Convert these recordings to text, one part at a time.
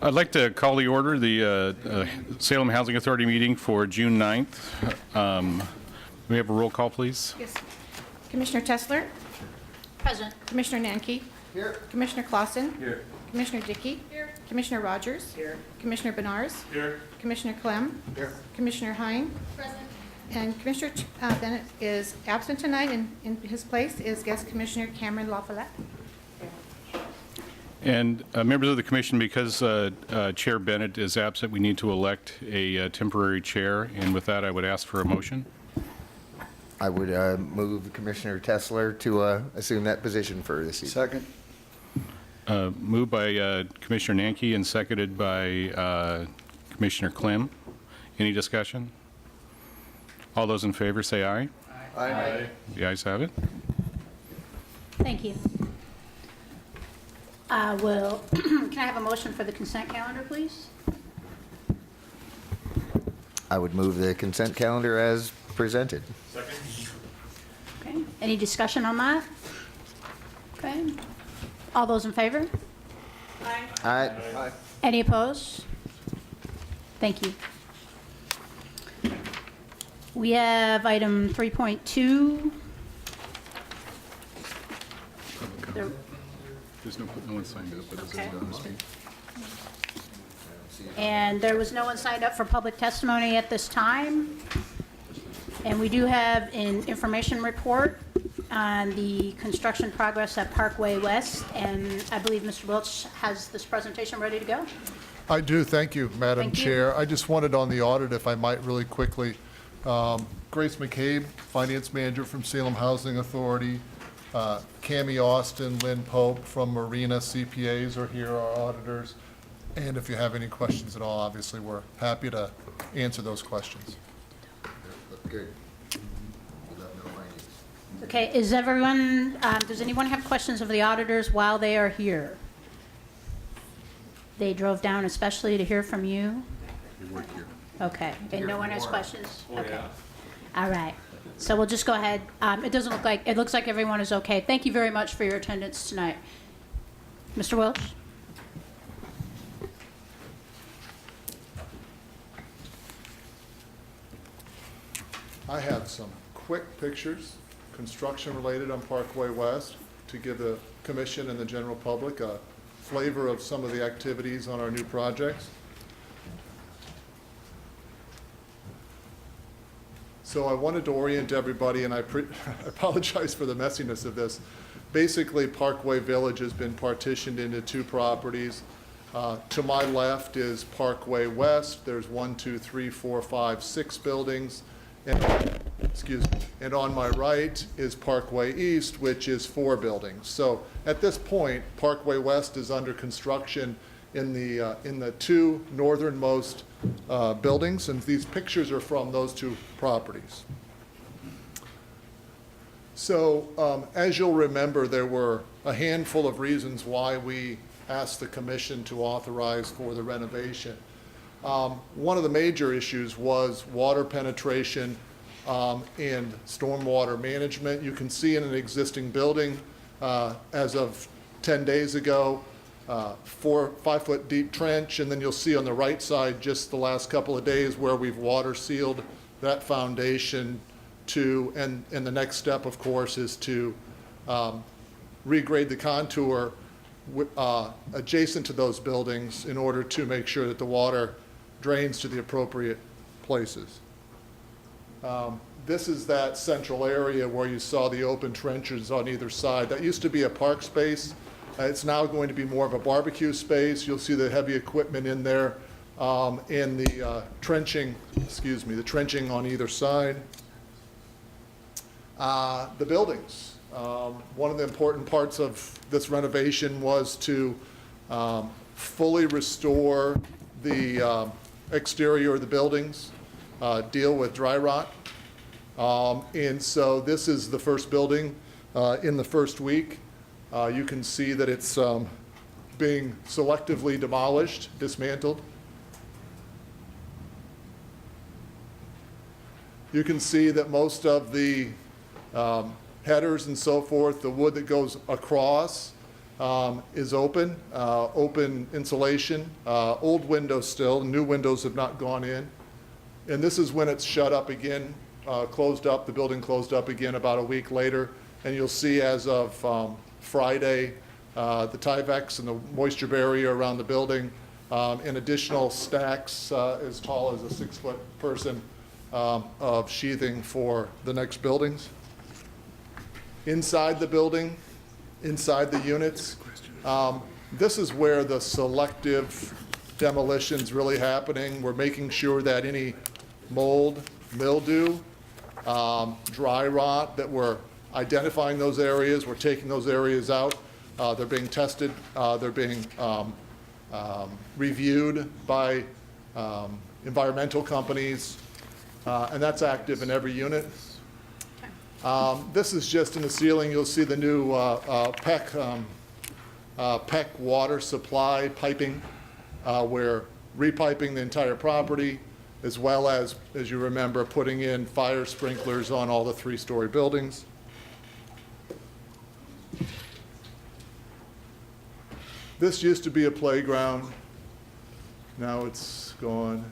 I'd like to call the order the Salem Housing Authority meeting for June 9th. May we have a roll call, please? Yes. Commissioner Tessler? Present. Commissioner Nanke? Here. Commissioner Clausen? Here. Commissioner Dickey? Here. Commissioner Rogers? Here. Commissioner Benars? Here. Commissioner Clem? Here. Commissioner Hine? Present. And Commissioner Bennett is absent tonight, and in his place is guest Commissioner Cameron LaFollette. And members of the commission, because Chair Bennett is absent, we need to elect a temporary chair. And with that, I would ask for a motion. I would move Commissioner Tessler to assume that position for this evening. Second. Moved by Commissioner Nanke and seconded by Commissioner Clem. Any discussion? All those in favor say aye. Aye. The ayes have it. Thank you. Can I have a motion for the consent calendar, please? I would move the consent calendar as presented. Okay. Any discussion on that? Okay. All those in favor? Aye. Any opposed? Thank you. We have item 3.2. There- There's no one signed up, but Okay. And there was no one signed up for public testimony at this time. And we do have an information report on the construction progress at Parkway West. And I believe Mr. Welch has this presentation ready to go. I do, thank you, Madam Thank you. Chair. I just wanted on the audit, if I might really quickly, Grace McCabe, Finance Manager from Salem Housing Authority, Cammie Austin, Lynn Pope from Marina CPAs are here, our auditors. And if you have any questions at all, obviously, we're happy to answer those questions. Good. Okay, is everyone, does anyone have questions of the auditors while they are here? They drove down especially to hear from you? Okay, and no one has questions? Okay. All right, so we'll just go ahead. It looks like everyone is okay. Thank you very much for your attendance tonight. Mr. Welch? I have some quick pictures, construction-related on Parkway West, to give the commission and the general public a flavor of some of the activities on our new projects. So I wanted to orient everybody, and I apologize for the messiness of this. Basically, Parkway Village has been partitioned into two properties. To my left is Parkway West. There's 1, 2, 3, 4, 5, 6 buildings. And on my right is Parkway East, which is 4 buildings. So at this point, Parkway West is under construction in the 2 northernmost buildings, and these pictures are from those 2 properties. So as you'll remember, there were a handful of reasons why we asked the commission to authorize for the renovation. One of the major issues was water penetration and stormwater management. You can see in an existing building, as of 10 days ago, 5-foot deep trench, and then you'll see on the right side just the last couple of days where we've water sealed that foundation and the next step, of course, is to regrade the contour adjacent to those buildings in order to make sure that the water drains to the appropriate places. This is that central area where you saw the open trenches on either side. That used to be a park space. It's now going to be more of a barbecue space. You'll see the heavy equipment in there and the trenching on either side. The buildings. One of the important parts of this renovation was to fully restore the exterior of the buildings, deal with dry rot. And so this is the first building in the first week. You can see that it's being selectively demolished, dismantled. You can see that most of the headers and so forth, the wood that goes across, is open, open insulation, old windows still, new windows have not gone in. And this is when it's shut up again, closed up, the building closed up again about a week later. And you'll see as of Friday, the Tyvek and the moisture barrier around the building, and additional stacks as tall as a 6-foot person of sheathing for the next buildings. Inside the building, inside the units, this is where the selective demolition's really happening. We're making sure that any mold, mildew, dry rot, that we're identifying those areas, we're taking those areas out. They're being tested, they're being reviewed by environmental companies, and that's active in every unit. This is just in the ceiling. You'll see the new PEC water supply piping. We're repiping the entire property, as well as you remember, putting in fire sprinklers on all the 3-story buildings. This used to be a playground. Now it's gone.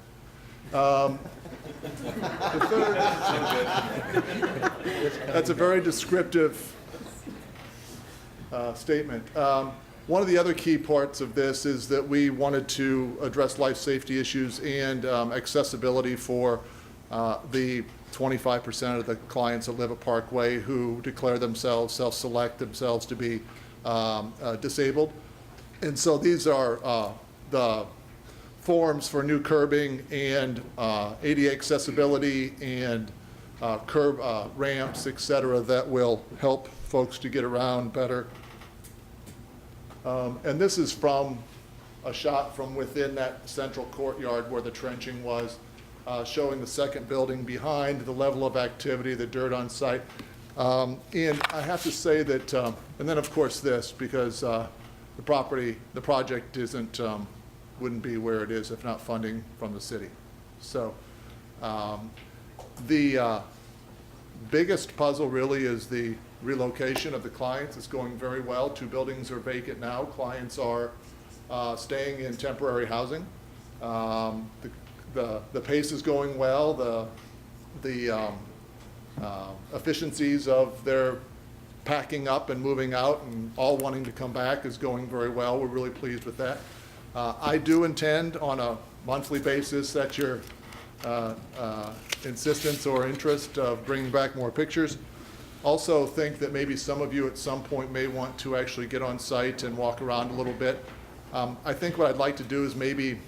That's a very descriptive statement. One of the other key parts of this is that we wanted to address life safety issues and accessibility for the 25% of the clients that live at Parkway who declare themselves, self-select themselves to be disabled. And so these are the forms for new curbing and ADA accessibility and curb ramps, et cetera, that will help folks to get around better. And this is from a shot from within that central courtyard where the trenching was, showing the second building behind, the level of activity, the dirt on site. And I have to say that, and then of course this, because the project wouldn't be where it is if not funding from the city. So the biggest puzzle really is the relocation of the clients. It's going very well. 2 buildings are vacant now. Clients are staying in temporary housing. The pace is going well. The efficiencies of their packing up and moving out and all wanting to come back is going very well. We're really pleased with that. I do intend on a monthly basis at your insistence or interest of bringing back more pictures. Also think that maybe some of you at some point may want to actually get on site and walk around a little bit. I think what I'd like to do is maybe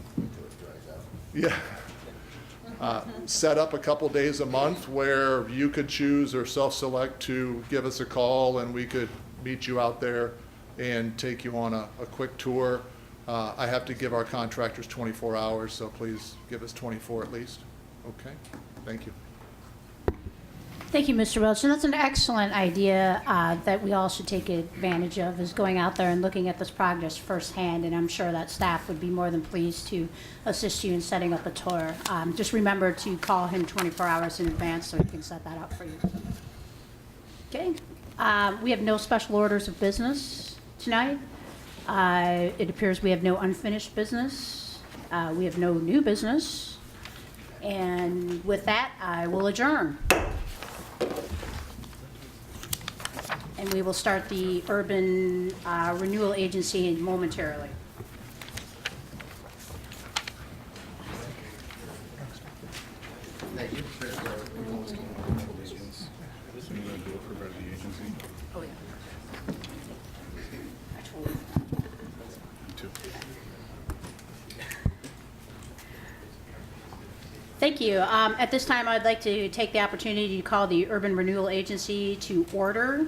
set up a couple days a month where you could choose or self-select to give us a call and we could meet you out there and take you on a quick tour. I have to give our contractors 24 hours, so please give us 24 at least. Okay, thank you. Thank you, Mr. Welch. And that's an excellent idea that we all should take advantage of, is going out there and looking at this progress firsthand. And I'm sure that staff would be more than pleased to assist you in setting up a tour. Just remember to call him 24 hours in advance so he can set that up for you. Okay. We have no special orders of business tonight. It appears we have no unfinished business. We have no new business. And with that, I will adjourn. And we will start the Urban Renewal Agency momentarily. Thank you. Oh, yeah. Thank you. At this time, I'd like to take the opportunity to call the Urban Renewal Agency to order.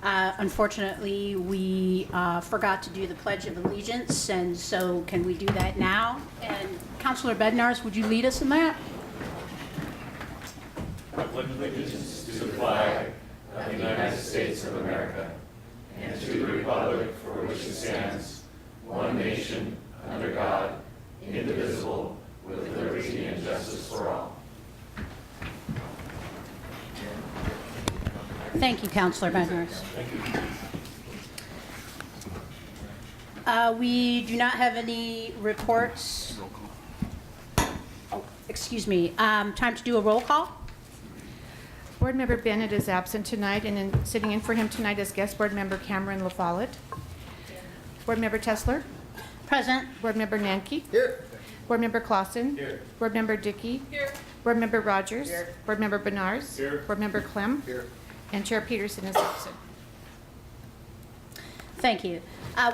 Unfortunately, we forgot to do the Pledge of Allegiance, and so can we do that now? And Councilor Bednarz, would you lead us in that? I pledge allegiance to the flag of the United States of America and to the republic for which it stands, one nation, under God, indivisible, with liberty and justice for all. Thank you, Councilor Bednarz. We do not have any reports. Oh, excuse me. Time to do a roll call. Board Member Bennett is absent tonight, and sitting in for him tonight is Guest Board Member Cameron LaFollette. Board Member Tesler. Present. Board Member Nanki. Here. Board Member Clausen. Here. Board Member Dickey. Here. Board Member Rogers. Here. Board Member Benars. Here. Board Member Clem. Here. And Chair Peterson is absent. Thank you.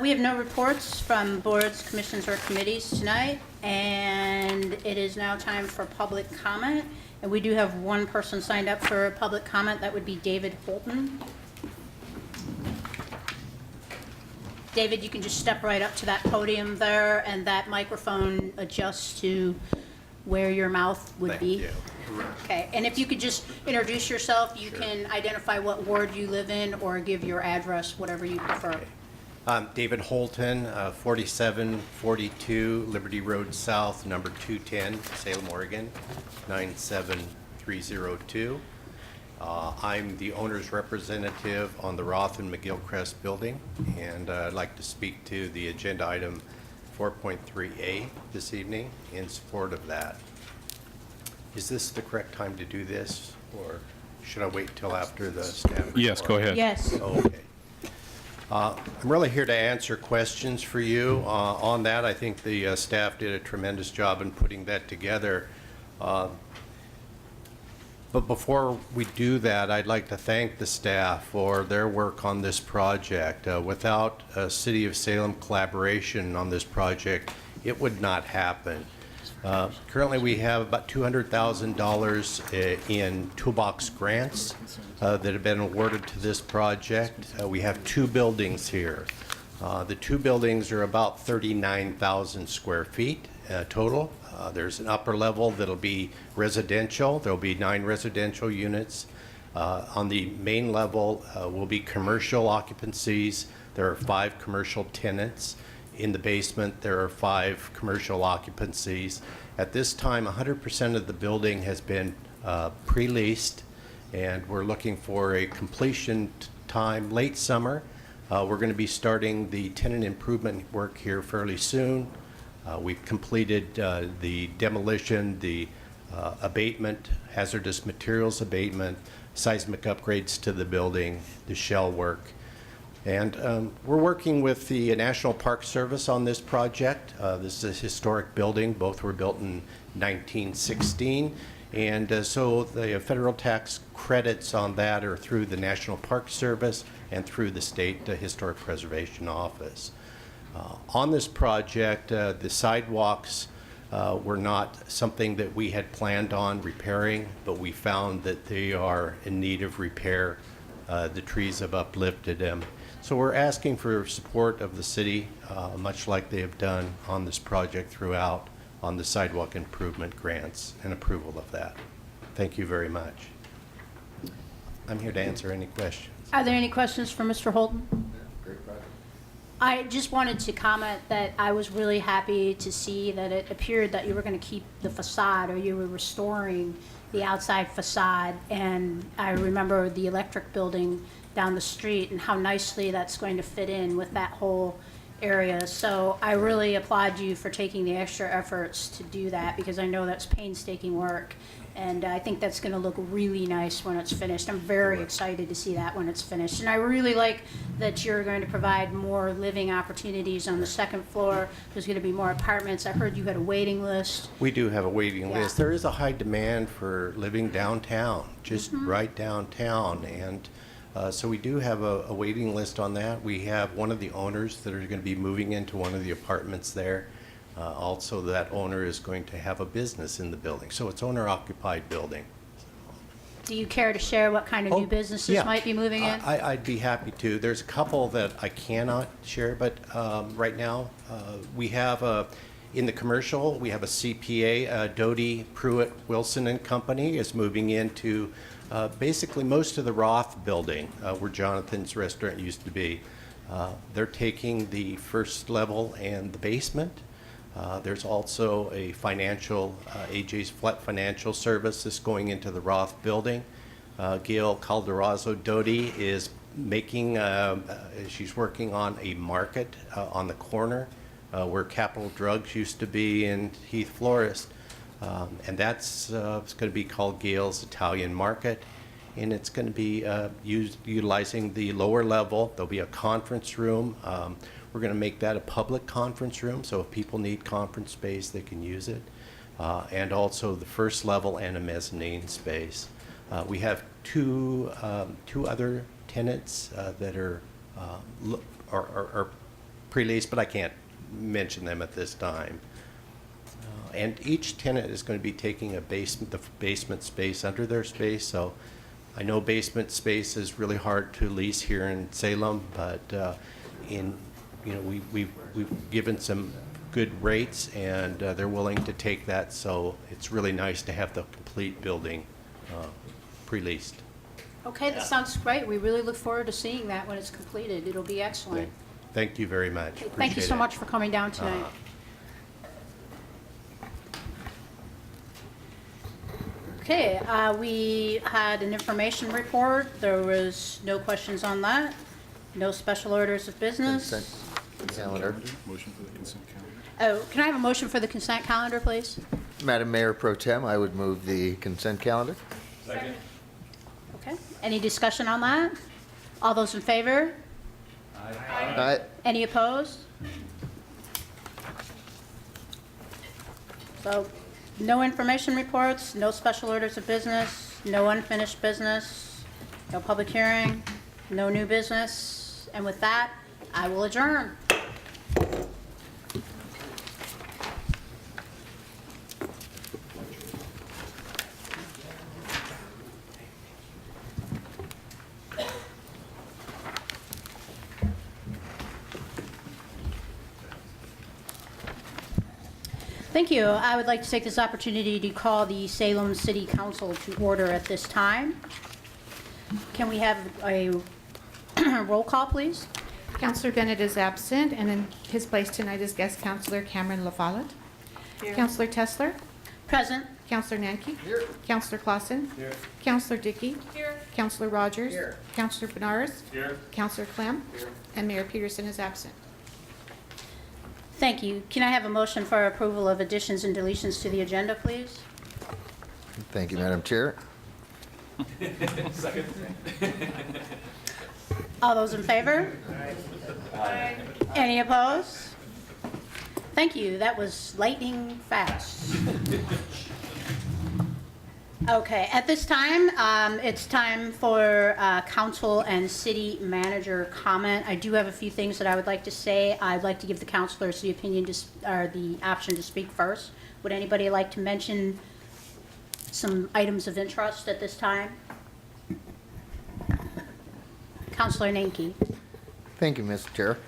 We have no reports from boards, commissions, or committees tonight, and it is now time for public comment. And we do have one person signed up for public comment. That would be David Holton. David, you can just step right up to that podium there, and that microphone adjusts to where your mouth would be. Thank you. Okay, and if you could just introduce yourself, you can identify what ward you live in or give your address, whatever you prefer. I'm David Holton, 4742 Liberty Road South, number 210, Salem, Oregon, 97302. I'm the owner's representative on the Roth and McGilchrist building, and I'd like to speak to the agenda item 4.3A this evening in support of that. Is this the correct time to do this, or should I wait till after the staff? Yes, go ahead. Yes. Okay. I'm really here to answer questions for you on that. I think the staff did a tremendous job in putting that together. But before we do that, I'd like to thank the staff for their work on this project. Without City of Salem collaboration on this project, it would not happen. Currently, we have about $200,000 in toolbox grants that have been awarded to this project. We have two buildings here. The two buildings are about 39,000 square feet total. There's an upper level that'll be residential. There'll be 9 residential units. On the main level will be commercial occupancies. There are 5 commercial tenants. In the basement, there are 5 commercial occupancies. At this time, 100% of the building has been pre-leased, and we're looking for a completion time late summer. We're going to be starting the tenant improvement work here fairly soon. We've completed the demolition, the abatement, hazardous materials abatement, seismic upgrades to the building, the shell work. And we're working with the National Park Service on this project. This is a historic building. Both were built in 1916. And so the federal tax credits on that are through the National Park Service and through the State Historic Preservation Office. On this project, the sidewalks were not something that we had planned on repairing, but we found that they are in need of repair. The trees have uplifted them. So we're asking for support of the city, much like they have done on this project throughout, on the sidewalk improvement grants and approval of that. Thank you very much. I'm here to answer any questions. Are there any questions for Mr. Holton? Great project. I just wanted to comment that I was really happy to see that it appeared that you were going to keep the facade, or you were restoring the outside facade. And I remember the electric building down the street and how nicely that's going to fit in with that whole area. So I really applaud you for taking the extra efforts to do that, because I know that's painstaking work. And I think that's going to look really nice when it's finished. I'm very excited to see that when it's finished. And I really like that you're going to provide more living opportunities on the second floor. There's going to be more apartments. I heard you had a waiting list. We do have a waiting Yeah. list. There is a high demand for living downtown, just right downtown. And so we do have a waiting list on that. We have one of the owners that are going to be moving into one of the apartments there. Also, that owner is going to have a business in the building. So it's owner-occupied building. Do you care to share what kind of new businesses Yeah. might be moving in? I'd be happy to. There's a couple that I cannot share, but right now we have in the commercial, we have a CPA, Doty, Pruitt, Wilson and Company is moving into basically most of the Roth building where Jonathan's restaurant used to be. They're taking the first level and the basement. There's also a financial, AJ's Flat Financial Service that's going into the Roth building. Gail Calderazzo Doty is she's working on a market on the corner where Capital Drugs used to be in Heath Florist. And that's it's going to be called Gale's Italian Market. And it's going to be utilizing the lower level. There'll be a conference room. We're going to make that a public conference room, so if people need conference space, they can use it. And also the first level and a mezzanine space. We have two other tenants that are pre-leased, but I can't mention them at this time. And each tenant is going to be taking the basement space under their space. So I know basement space is really hard to lease here in Salem, but we've given some good rates, and they're willing to take that. So it's really nice to have the complete building pre-leased. Okay, that sounds great. We really look forward to seeing that when it's completed. It'll be excellent. Thank you very much. Thank you Appreciate so it. much for coming down tonight. Okay, we had an information report. There was no questions on that. No special orders of business. Consent calendar. Motion for the consent calendar. Oh, can I have a motion for the consent calendar, please? Madam Mayor Pro Tem, I would move the consent calendar. Second. Okay, any discussion on that? All those in favor? Aye. Any opposed? So, no information reports, no special orders of business, no unfinished business, no public hearing, no new business, and with that, I will adjourn. Thank you. I would like to take this opportunity to call the Salem City Council to order at this time. Can we have a roll call, please? Counselor Bennett is absent, and in his place tonight is guest counselor Cameron LaFollette. Counselor Tessler. Present. Counselor Nanki. Here. Counselor Clausen. Here. Counselor Dickey. Here. Counselor Rogers. Here. Counselor Benares. Here. Counselor Clem. Here. And Mayor Peterson is absent. Thank you. Can I have a motion for approval of additions and deletions to the agenda, please? Thank you, Madam Chair. Second. All those in favor? Aye. Any opposed? Thank you. That was lightning fast. Okay, at this time, it's time for council and city manager comment. I do have a few things that I would like to say. I'd like to give the councilors the the option to speak first. Would anybody like to mention some items of interest at this time? Councilor Nanki. Thank you, Mr. Chair.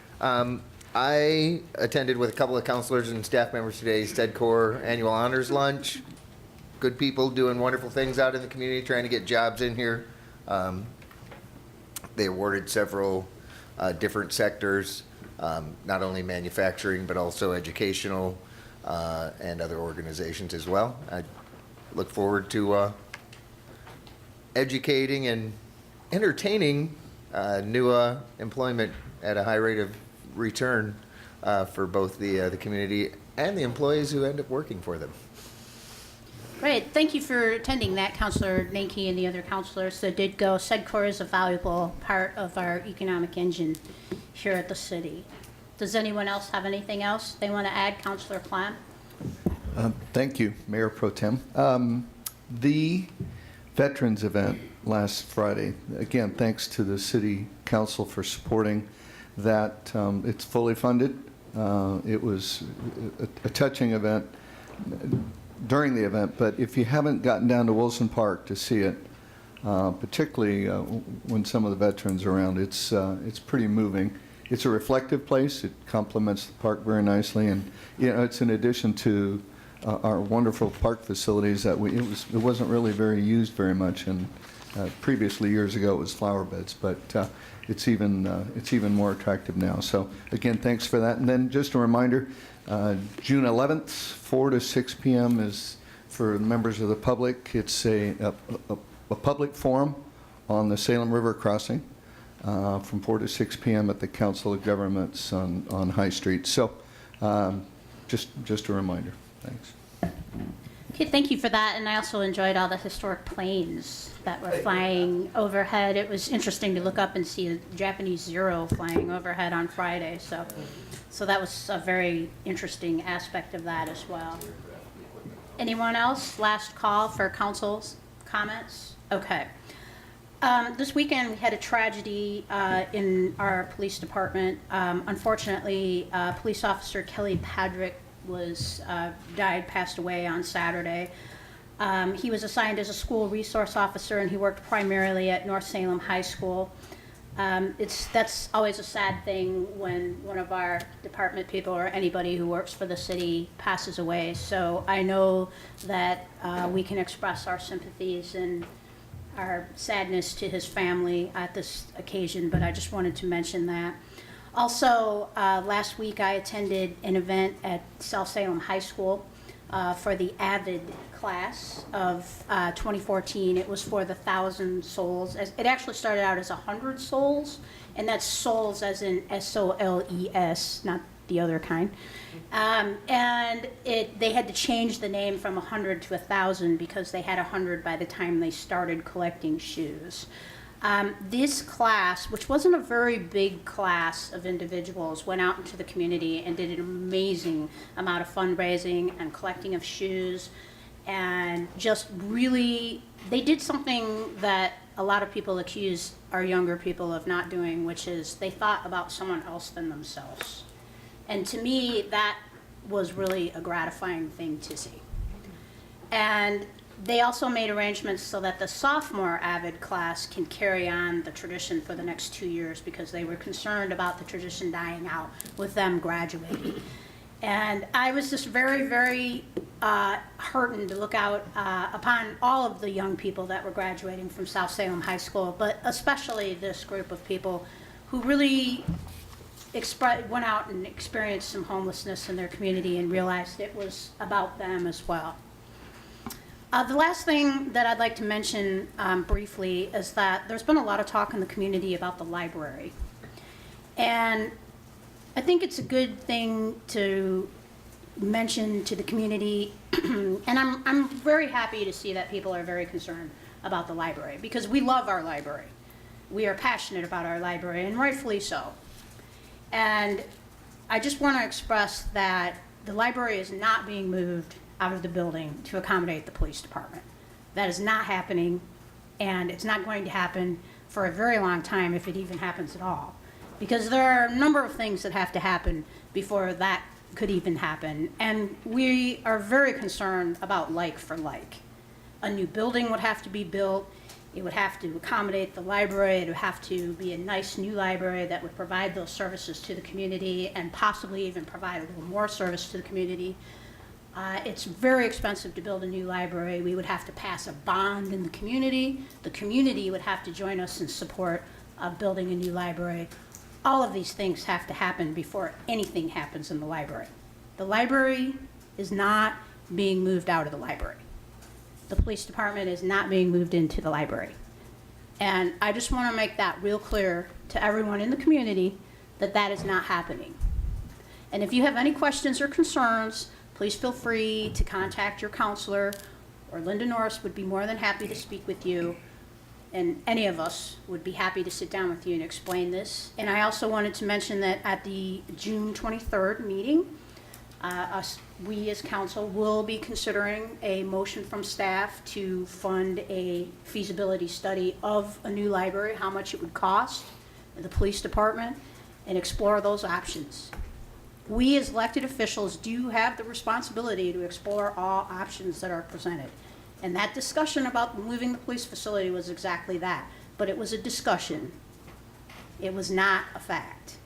I attended with a couple of counselors and staff members today's TEDCOR annual honors lunch. Good people doing wonderful things out in the community, trying to get jobs in here. They awarded several different sectors, not only manufacturing, but also educational and other organizations as well. I look forward to educating and entertaining new employment at a high rate of return for both the community and the employees who end up working for them. Great. Thank you for attending that, Councilor Nanki and the other councilors that did go. SEDCOR is a valuable part of our economic engine here at the city. Does anyone else have anything else they want to add? Councilor Clam? Thank you, Mayor Pro Tem. The Veterans event last Friday, again, thanks to the City Council for supporting that. It's fully funded. It was a touching event during the event, but if you haven't gotten down to Wilson Park to see it, particularly when some of the veterans are around, it's pretty moving. It's a reflective place. It complements the park very nicely, and it's in addition to our wonderful park facilities that it wasn't really very used very much, and previously years ago it was flower beds, but it's even more attractive now. So again, thanks for that. And then just a reminder, June 11th, 4 to 6 p.m. is for members of the public. It's a public forum on the Salem River crossing. from 4 to 6 p.m. at the Council of Governments on High Street. So just a reminder. Thanks. Okay, thank you for that, and I also enjoyed all the historic planes that were flying overhead. It was interesting to look up and see a Japanese Zero flying overhead on Friday, so that was a very interesting aspect of that as well. Anyone else? Last call for council's comments? Okay. This weekend, we had a tragedy in our police department. Unfortunately, police officer Kelly Padrick passed away on Saturday. He was assigned as a school resource officer, and he worked primarily at North Salem High School. That's always a sad thing when one of our department people or anybody who works for the city passes away. So I know that we can express our sympathies and our sadness to his family at this occasion, but I just wanted to mention that. Also, last week I attended an event at South Salem High School for the AVID class of 2014. It was for the 1,000 souls. It actually started out as 100 souls, and that's souls as in S-O-L-E-S, not the other kind. And they had to change the name from 100 to 1,000 because they had 100 by the time they started collecting shoes. This class, which wasn't a very big class of individuals, went out into the community and did an amazing amount of fundraising and collecting of shoes, and just really, they did something that a lot of people accuse our younger people of not doing, which is they thought about someone else than themselves. And to me, that was really a gratifying thing to see. And they also made arrangements so that the sophomore AVID class can carry on the tradition for the next 2 years because they were concerned about the tradition dying out with them graduating. And I was just very, very heartened to look out upon all of the young people that were graduating from South Salem High School, but especially this group of people who really went out and experienced some homelessness in their community and realized it was about them as well. The last thing that I'd like to mention briefly is that there's been a lot of talk in the community about the library. And I think it's a good thing to mention to the community, and I'm very happy to see that people are very concerned about the library because we love our library. We are passionate about our library, and rightfully so. And I just want to express that the library is not being moved out of the building to accommodate the police department. That is not happening, and it's not going to happen for a very long time if it even happens at all. Because there are a number of things that have to happen before that could even happen, and we are very concerned about like for like. A new building would have to be built. It would have to accommodate the library. It would have to be a nice new library that would provide those services to the community and possibly even provide a little more service to the community. It's very expensive to build a new library. We would have to pass a bond in the community. The community would have to join us in support of building a new library. All of these things have to happen before anything happens in the library. The library is not being moved out of the library. The police department is not being moved into the library. And I just want to make that real clear to everyone in the community that that is not happening. And if you have any questions or concerns, please feel free to contact your counselor, or Linda Norris would be more than happy to speak with you, and any of us would be happy to sit down with you and explain this. And I also wanted to mention that at the June 23rd meeting, we as council will be considering a motion from staff to fund a feasibility study of a new library, how much it would cost, the police department, and explore those options. We as elected officials do have the responsibility to explore all options that are presented. And that discussion about moving the police facility was exactly that. But it was a discussion. It was not a fact.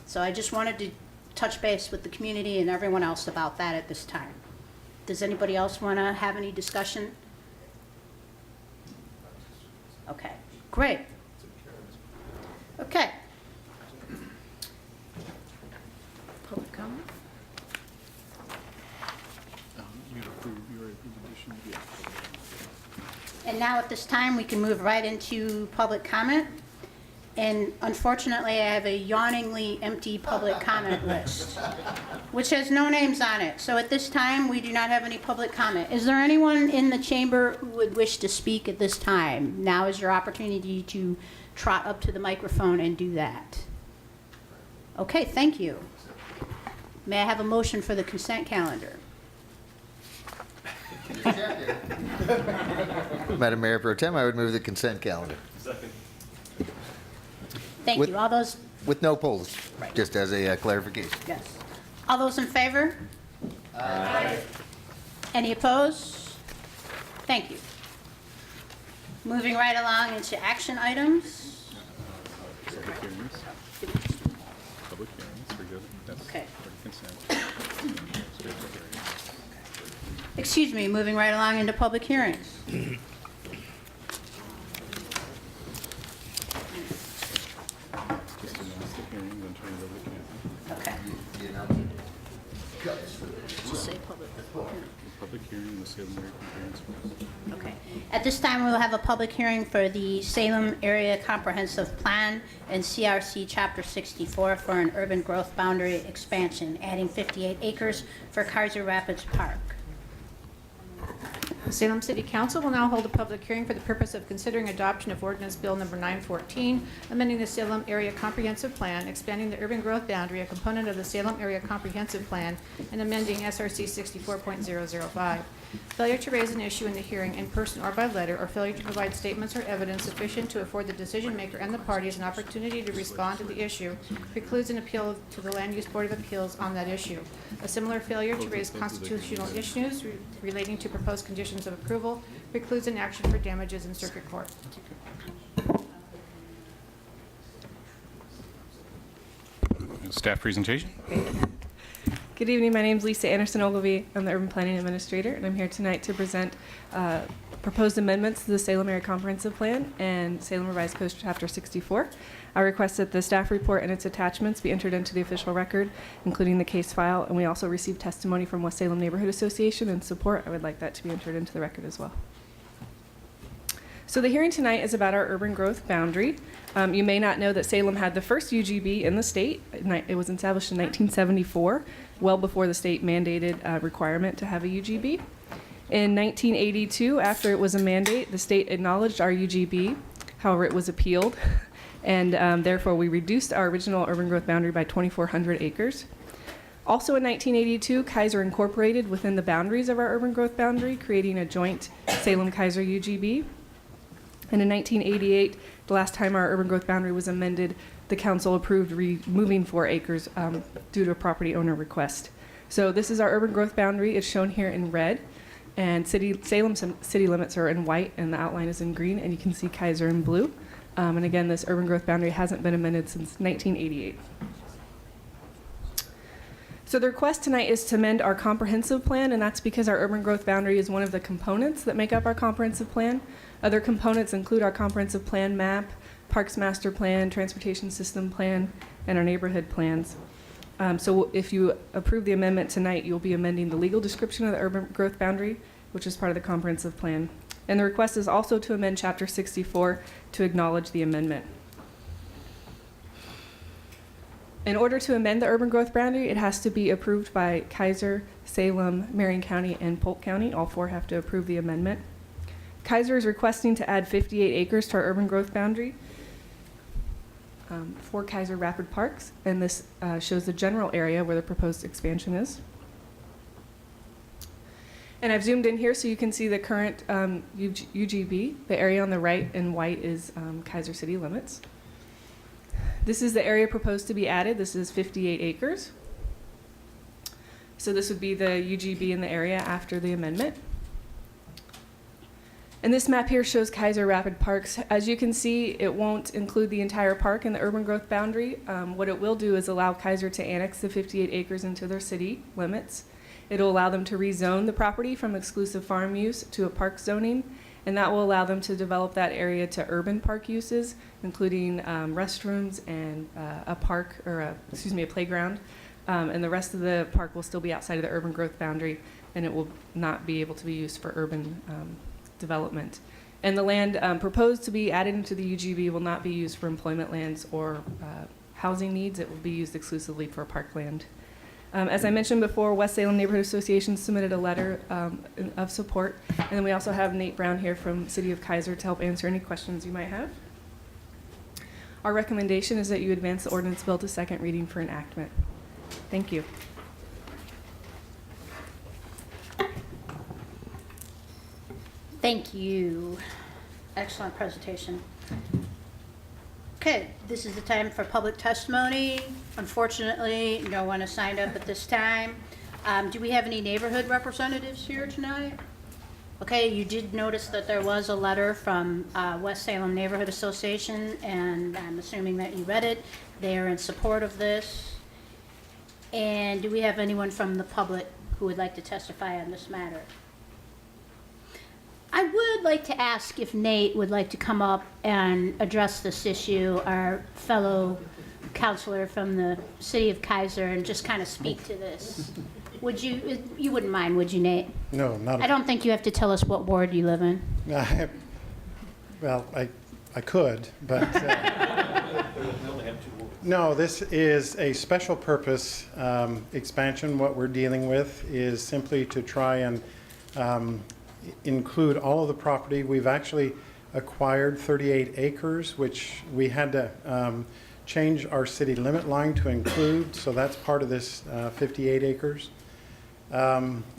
So I just wanted to touch base with the community and everyone else about that at this time. Does anybody else want to have any discussion? Okay, great. Okay. Public comment? And now at this time, we can move right into public comment. And unfortunately, I have a yawningly empty public comment list, which has no names on it. So at this time, we do not have any public comment. Is there anyone in the chamber who would wish to speak at this time? Now is your opportunity to trot up to the microphone and do that. Okay, thank you. May I have a motion for the consent calendar? Madam Mayor Pro Tem, I would move the consent calendar Thank With- you. All those, with no polls, just as a clarification. yes. All those in favor? Aye. Any opposed? Thank you. Moving right along into action items. Public hearings. Public hearings, we're good. That's Okay. for consent. Straight to hearing. Excuse me, moving right along into public hearings. Just announce the hearing, then turn it over to Kathy. Okay. Just say public. Public hearing in the Salem Area Comprehensive Plan. Okay. At this time, we will have a public hearing for the Salem Area Comprehensive Plan and CRC Chapter 64 for an urban growth boundary expansion, adding 58 acres for Kaiser Rapids Park. The Salem City Council will now hold a public hearing for the purpose of considering adoption of ordinance bill number 914, amending the Salem Area Comprehensive Plan, expanding the urban growth boundary, a component of the Salem Area Comprehensive Plan, and amending SRC 64.005. Failure to raise an issue in the hearing in person or by letter, or failure to provide statements or evidence sufficient to afford the decision maker and the parties an opportunity to respond to the issue precludes an appeal to the Land Use Board of Appeals on that issue. A similar failure to raise constitutional issues relating to proposed conditions of approval precludes an action for damages in circuit court. Staff presentation. Good evening. My name is Lisa Anderson Ogilvie. I'm the Urban Planning Administrator, and I'm here tonight to present proposed amendments to the Salem Area Comprehensive Plan and Salem Revised Code Chapter 64. I request that the staff report and its attachments be entered into the official record, including the case file, and we also received testimony from West Salem Neighborhood Association in support. I would like that to be entered into the record as well. So the hearing tonight is about our urban growth boundary. You may not know that Salem had the first UGB in the state. It was established in 1974, well before the state mandated requirement to have a UGB. In 1982, after it was a mandate, the state acknowledged our UGB. However, it was appealed, and therefore we reduced our original urban growth boundary by 2,400 acres. Also in 1982, Kaiser incorporated within the boundaries of our urban growth boundary, creating a joint Salem-Kaiser UGB. And in 1988, the last time our urban growth boundary was amended, the council approved removing 4 acres due to a property owner request. So this is our urban growth boundary. It's shown here in red, and Salem's city limits are in white, and the outline is in green, and you can see Kaiser in blue. And again, this urban growth boundary hasn't been amended since 1988. So the request tonight is to amend our comprehensive plan, and that's because our urban growth boundary is one of the components that make up our comprehensive plan. Other components include our comprehensive plan map, parks master plan, transportation system plan, and our neighborhood plans. So if you approve the amendment tonight, you'll be amending the legal description of the urban growth boundary, which is part of the comprehensive plan. And the request is also to amend Chapter 64 to acknowledge the amendment. In order to amend the urban growth boundary, it has to be approved by Kaiser, Salem, Marion County, and Polk County. All 4 have to approve the amendment. Kaiser is requesting to add 58 acres to our urban growth boundary for Kaiser Rapid Parks, and this shows the general area where the proposed expansion is. And I've zoomed in here so you can see the current UGB. The area on the right in white is Kaiser city limits. This is the area proposed to be added. This is 58 acres. So this would be the UGB in the area after the amendment. And this map here shows Kaiser Rapid Parks. As you can see, it won't include the entire park in the urban growth boundary. What it will do is allow Kaiser to annex the 58 acres into their city limits. It'll allow them to rezone the property from exclusive farm use to a park zoning, and that will allow them to develop that area to urban park uses, including restrooms and a park, or a playground. And the rest of the park will still be outside of the urban growth boundary, and it will not be able to be used for urban development. And the land proposed to be added into the UGB will not be used for employment lands or housing needs. It will be used exclusively for parkland. As I mentioned before, West Salem Neighborhood Association submitted a letter of support. And then we also have Nate Brown here from City of Kaiser to help answer any questions you might have. Our recommendation is that you advance the ordinance bill to second reading for enactment. Thank you. Thank you. Excellent presentation. Okay, this is the time for public testimony. Unfortunately, no one has signed up at this time. Do we have any neighborhood representatives here tonight? Okay, you did notice that there was a letter from West Salem Neighborhood Association, and I'm assuming that you read it. They are in support of this. And do we have anyone from the public who would like to testify on this matter? I would like to ask if Nate would like to come up and address this issue, our fellow counselor from the City of Kaiser, and just kind of speak to this. Would you, you wouldn't mind, would you, Nate? No, not I don't think you have to tell us what ward you live in. well, I could, but no, this is a special purpose expansion. What we're dealing with is simply to try and include all of the property. We've actually acquired 38 acres, which we had to change our city limit line to include, so that's part of this 58 acres.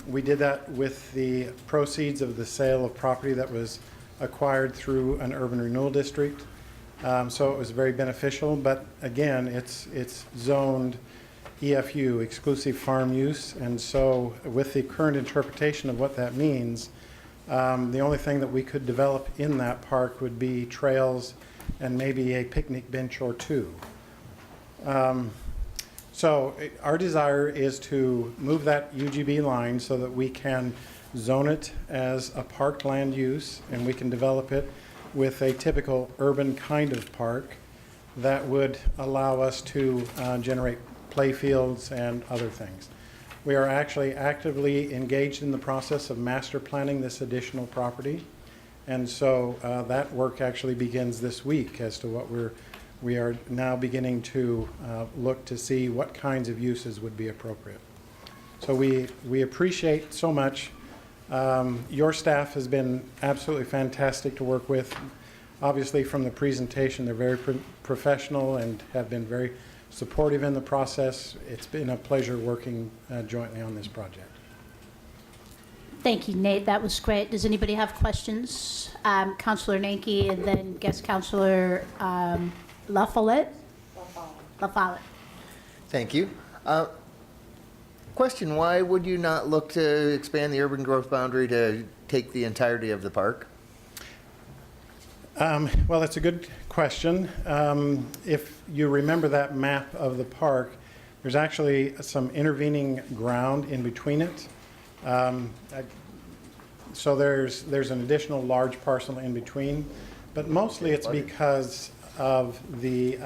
We did that with the proceeds of the sale of property that was acquired through an urban renewal district. So it was very beneficial, but again, it's zoned EFU, exclusive farm use, and so with the current interpretation of what that means, the only thing that we could develop in that park would be trails and maybe a picnic bench or two. So our desire is to move that UGB line so that we can zone it as a park land use, and we can develop it with a typical urban kind of park that would allow us to generate play fields and other things. We are actually actively engaged in the process of master planning this additional property, and so that work actually begins this week as to what we are now beginning to look to see what kinds of uses would be appropriate. So we appreciate so much. Your staff has been absolutely fantastic to work with. Obviously, from the presentation, they're very professional and have been very supportive in the process. It's been a pleasure working jointly on this project. Thank you, Nate. That was great. Does anybody have questions? Councilor Nanke and then guest Councilor La Follette. Thank you. Question, why would you not look to expand the urban growth boundary to take the entirety of the park? Well, it's a good question. If you remember that map of the park, there's actually some intervening ground in between it. So there's an additional large parcel in between, but mostly it's because of the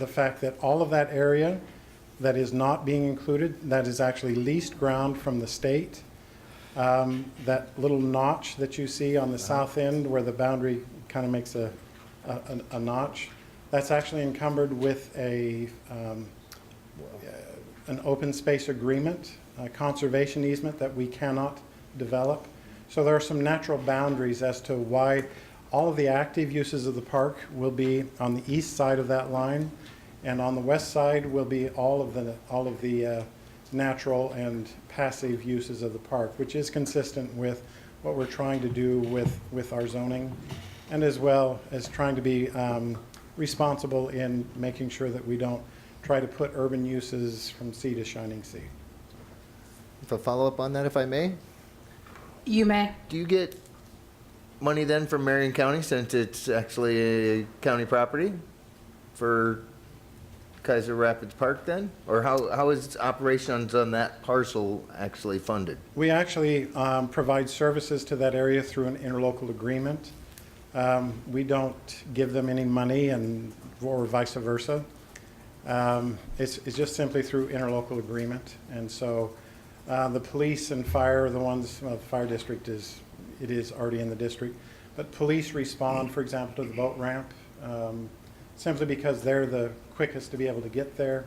fact that all of that area that is not being included, that is actually leased ground from the state. That little notch that you see on the south end where the boundary kind of makes a notch, that's actually encumbered with an open space agreement, a conservation easement that we cannot develop. So there are some natural boundaries as to why all of the active uses of the park will be on the east side of that line, and on the west side will be all of the natural and passive uses of the park, which is consistent with what we're trying to do with our zoning, and as well as trying to be responsible in making sure that we don't try to put urban uses from sea to shining sea. If a follow-up on that, if I may? You may. Do you get money then from Marion County, since it's actually a county property, for Kaiser Rapids Park then? Or how is operations on that parcel actually funded? We actually provide services to that area through an interlocal agreement. We don't give them any money, or vice versa. It's just simply through interlocal agreement. And so The police and fire are the ones, well, the fire district is already in the district. But police respond, for example, to the boat ramp, simply because they're the quickest to be able to get there.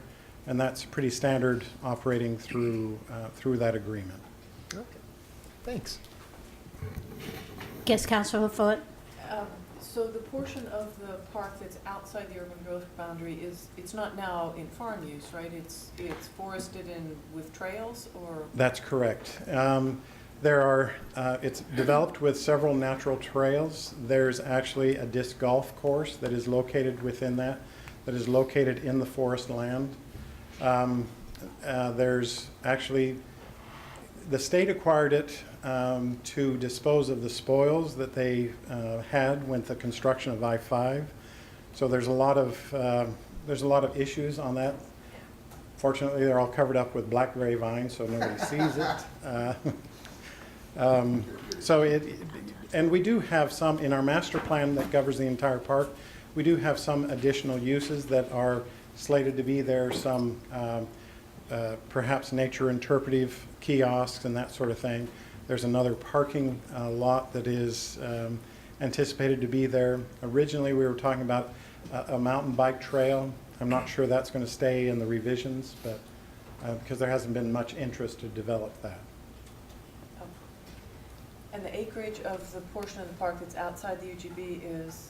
And that's pretty standard operating through that agreement. Okay, thanks. Yes, Councilor Follett? So the portion of the park that's outside the urban growth boundary it's not now in farm use, right? It's forested and with trails, or? That's correct. It's developed with several natural trails. There's actually a disc golf course that is located within that is located in the forest land. There's actually, the state acquired it to dispose of the spoils that they had with the construction of I-5. So there's a lot of issues on that. Fortunately, they're all covered up with blackberry vines, so nobody sees it. And we do have some in our master plan that covers the entire park. We do have some additional uses that are slated to be there, some perhaps nature interpretive kiosks and that sort of thing. There's another parking lot that is anticipated to be there. Originally, we were talking about a mountain bike trail. I'm not sure that's going to stay in the revisions, but because there hasn't been much interest to develop that. And the acreage of the portion of the park that's outside the UGB is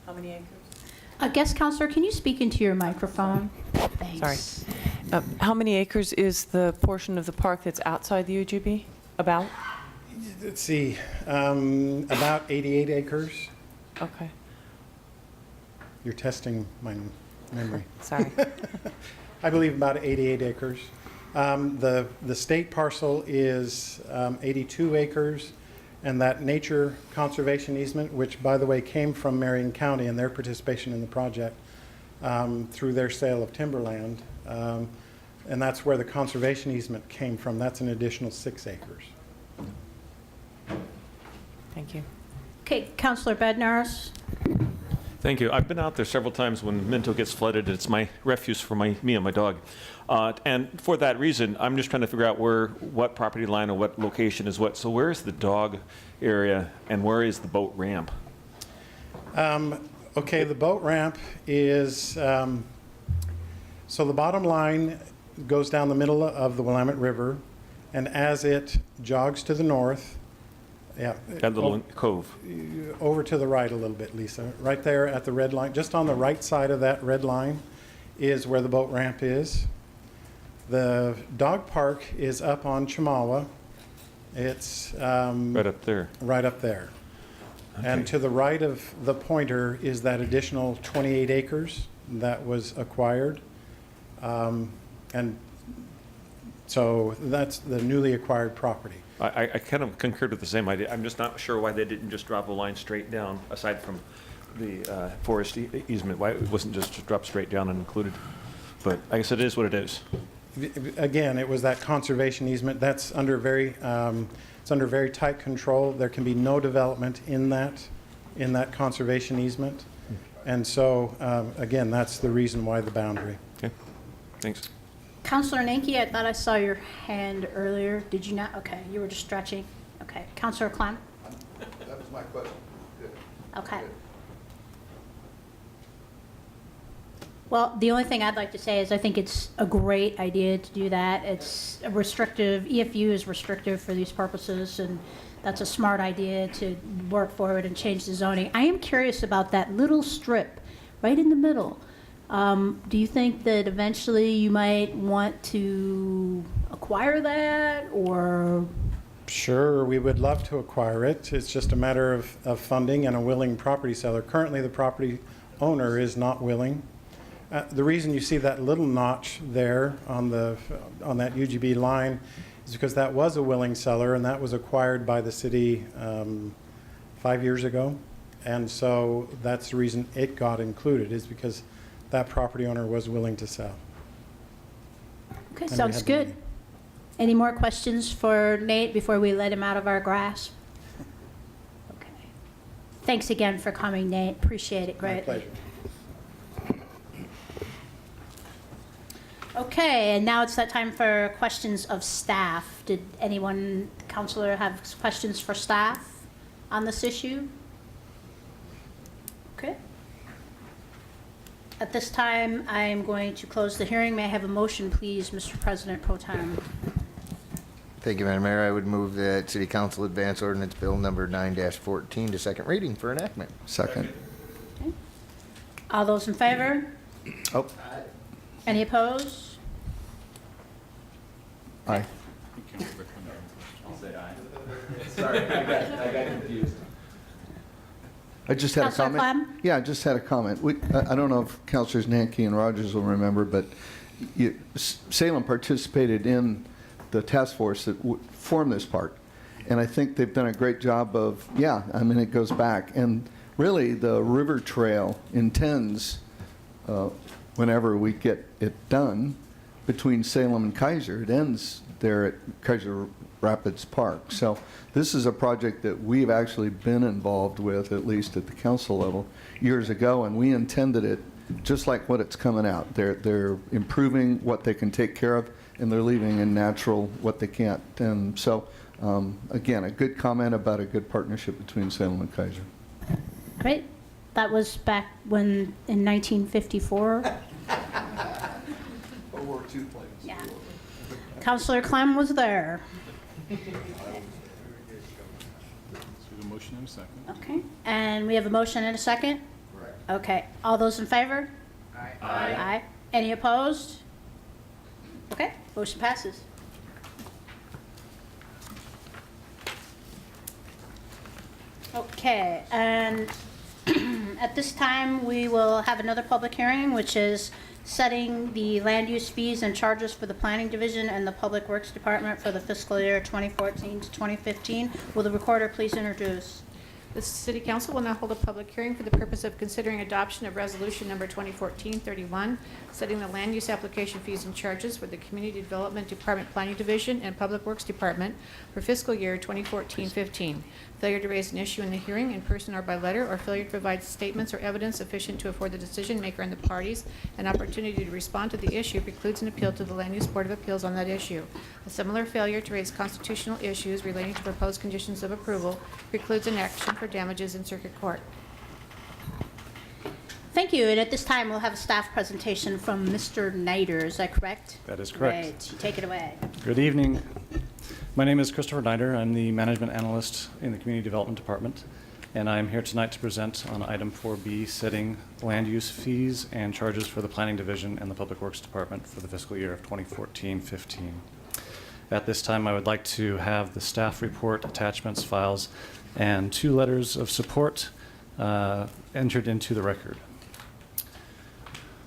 how many acres? Guest Counselor, can you speak into your microphone? Thanks. Sorry. How many acres is the portion of the park that's outside the UGB? About? Let's see, about 88 acres. Okay. You're testing my memory. Sorry. I believe about 88 acres. The state parcel is 82 acres, and that nature conservation easement, which, by the way, came from Marion County and their participation in the project through their sale of timberland, and that's where the conservation easement came from. That's an additional 6 acres. Thank you. Okay, Councilor Bednarz? Thank you. I've been out there several times when Minto gets flooded. It's my refuge for me and my dog. And for that reason, I'm just trying to figure out what property line or what location is what. So where is the dog area and where is the boat ramp? Okay, the boat ramp is, so the bottom line goes down the middle of the Willamette River, and as it jogs to the north, That little cove. over to the right a little bit, Lisa. Right there at the red line, just on the right side of that red line is where the boat ramp is. The dog park is up on Chemawa. It's Right up there. right up there. And to the right of the pointer is that additional 28 acres that was acquired. And so that's the newly acquired property. I kind of concurred with the same idea. I'm just not sure why they didn't just drop a line straight down, aside from the forest easement, why it wasn't just dropped straight down and included. But I guess it is what it is. Again, it was that conservation easement. That's under very, it's under very tight control. There can be no development in that conservation easement. And so, again, that's the reason why the boundary. Okay, thanks. Councilor Nanki, I thought I saw your hand earlier. Did you not? Okay, you were just stretching. Okay. Councilor Clem? That was my question. Good. Okay. Well, the only thing I'd like to say is I think it's a great idea to do that. It's a restrictive, EFU is restrictive for these purposes, and that's a smart idea to work forward and change the zoning. I am curious about that little strip right in the middle. Do you think that eventually you might want to acquire that, or? Sure, we would love to acquire it. It's just a matter of funding and a willing property seller. Currently, the property owner is not willing. The reason you see that little notch there on that UGB line is because that was a willing seller, and that was acquired by the city 5 years ago. And so that's the reason it got included, is because that property owner was willing to sell. Okay, And we sounds had the good. money. Any more questions for Nate before we let him out of our grasp? Okay. Thanks again for coming, Nate. Appreciate it My greatly. pleasure. Okay, and now it's that time for questions of staff. Did anyone, counselor, have questions for staff on this issue? Okay. At this time, I am going to close the hearing. May I have a motion, please, Mr. President Pro Tem? Thank you, Madam Mayor. I would move that City Council advance ordinance bill number 9-14 to second reading for enactment. Second. All those in favor? Oh, Any opposed? aye. I just had a Councilor comment. Clem? Yeah, I just had a comment. I don't know if Councilors Nanke and Rogers will remember, but Salem participated in the task force that formed this park. And I think they've done a great job of, yeah, I mean, it goes back. And really, the river trail intends, whenever we get it done, between Salem and Kaiser, it ends there at Kaiser Rapids Park. So this is a project that we've actually been involved with, at least at the council level, years ago, and we intended it just like what it's coming out. They're improving what they can take care of, and they're leaving in natural what they can't. And so, again, a good comment about a good partnership between Salem and Kaiser. Great. That was back when, in 1954. World War II planes. Yeah. Counselor Clem was there. So the motion and a second. Okay. And we have a motion and a second? Correct. Okay. All those in favor? Aye. Aye. Any opposed? Okay, motion passes. Okay, and at this time, we will have another public hearing, which is setting the land use fees and charges for the Planning Division and the Public Works Department for the fiscal year 2014 to 2015. Will the recorder please introduce? The City Council will now hold a public hearing for the purpose of considering adoption of Resolution Number 2014-31, setting the land use application fees and charges for the Community Development Department Planning Division and Public Works Department for fiscal year 2014-15. Failure to raise an issue in the hearing in person or by letter, or failure to provide statements or evidence sufficient to afford the decision maker and the parties an opportunity to respond to the issue precludes an appeal to the Land Use Board of Appeals on that issue. A similar failure to raise constitutional issues relating to proposed conditions of approval precludes an action for damages in circuit court. Thank you, and at this time, we'll have a staff presentation from Mr. Nider. Is that correct? That is correct. Right. Take it away. Good evening. My name is Christopher Nider. I'm the Management Analyst in the Community Development Department, and I'm here tonight to present on item 4B, setting land use fees and charges for the Planning Division and the Public Works Department for the fiscal year of 2014-15. At this time, I would like to have the staff report, attachments, files, and 2 letters of support entered into the record.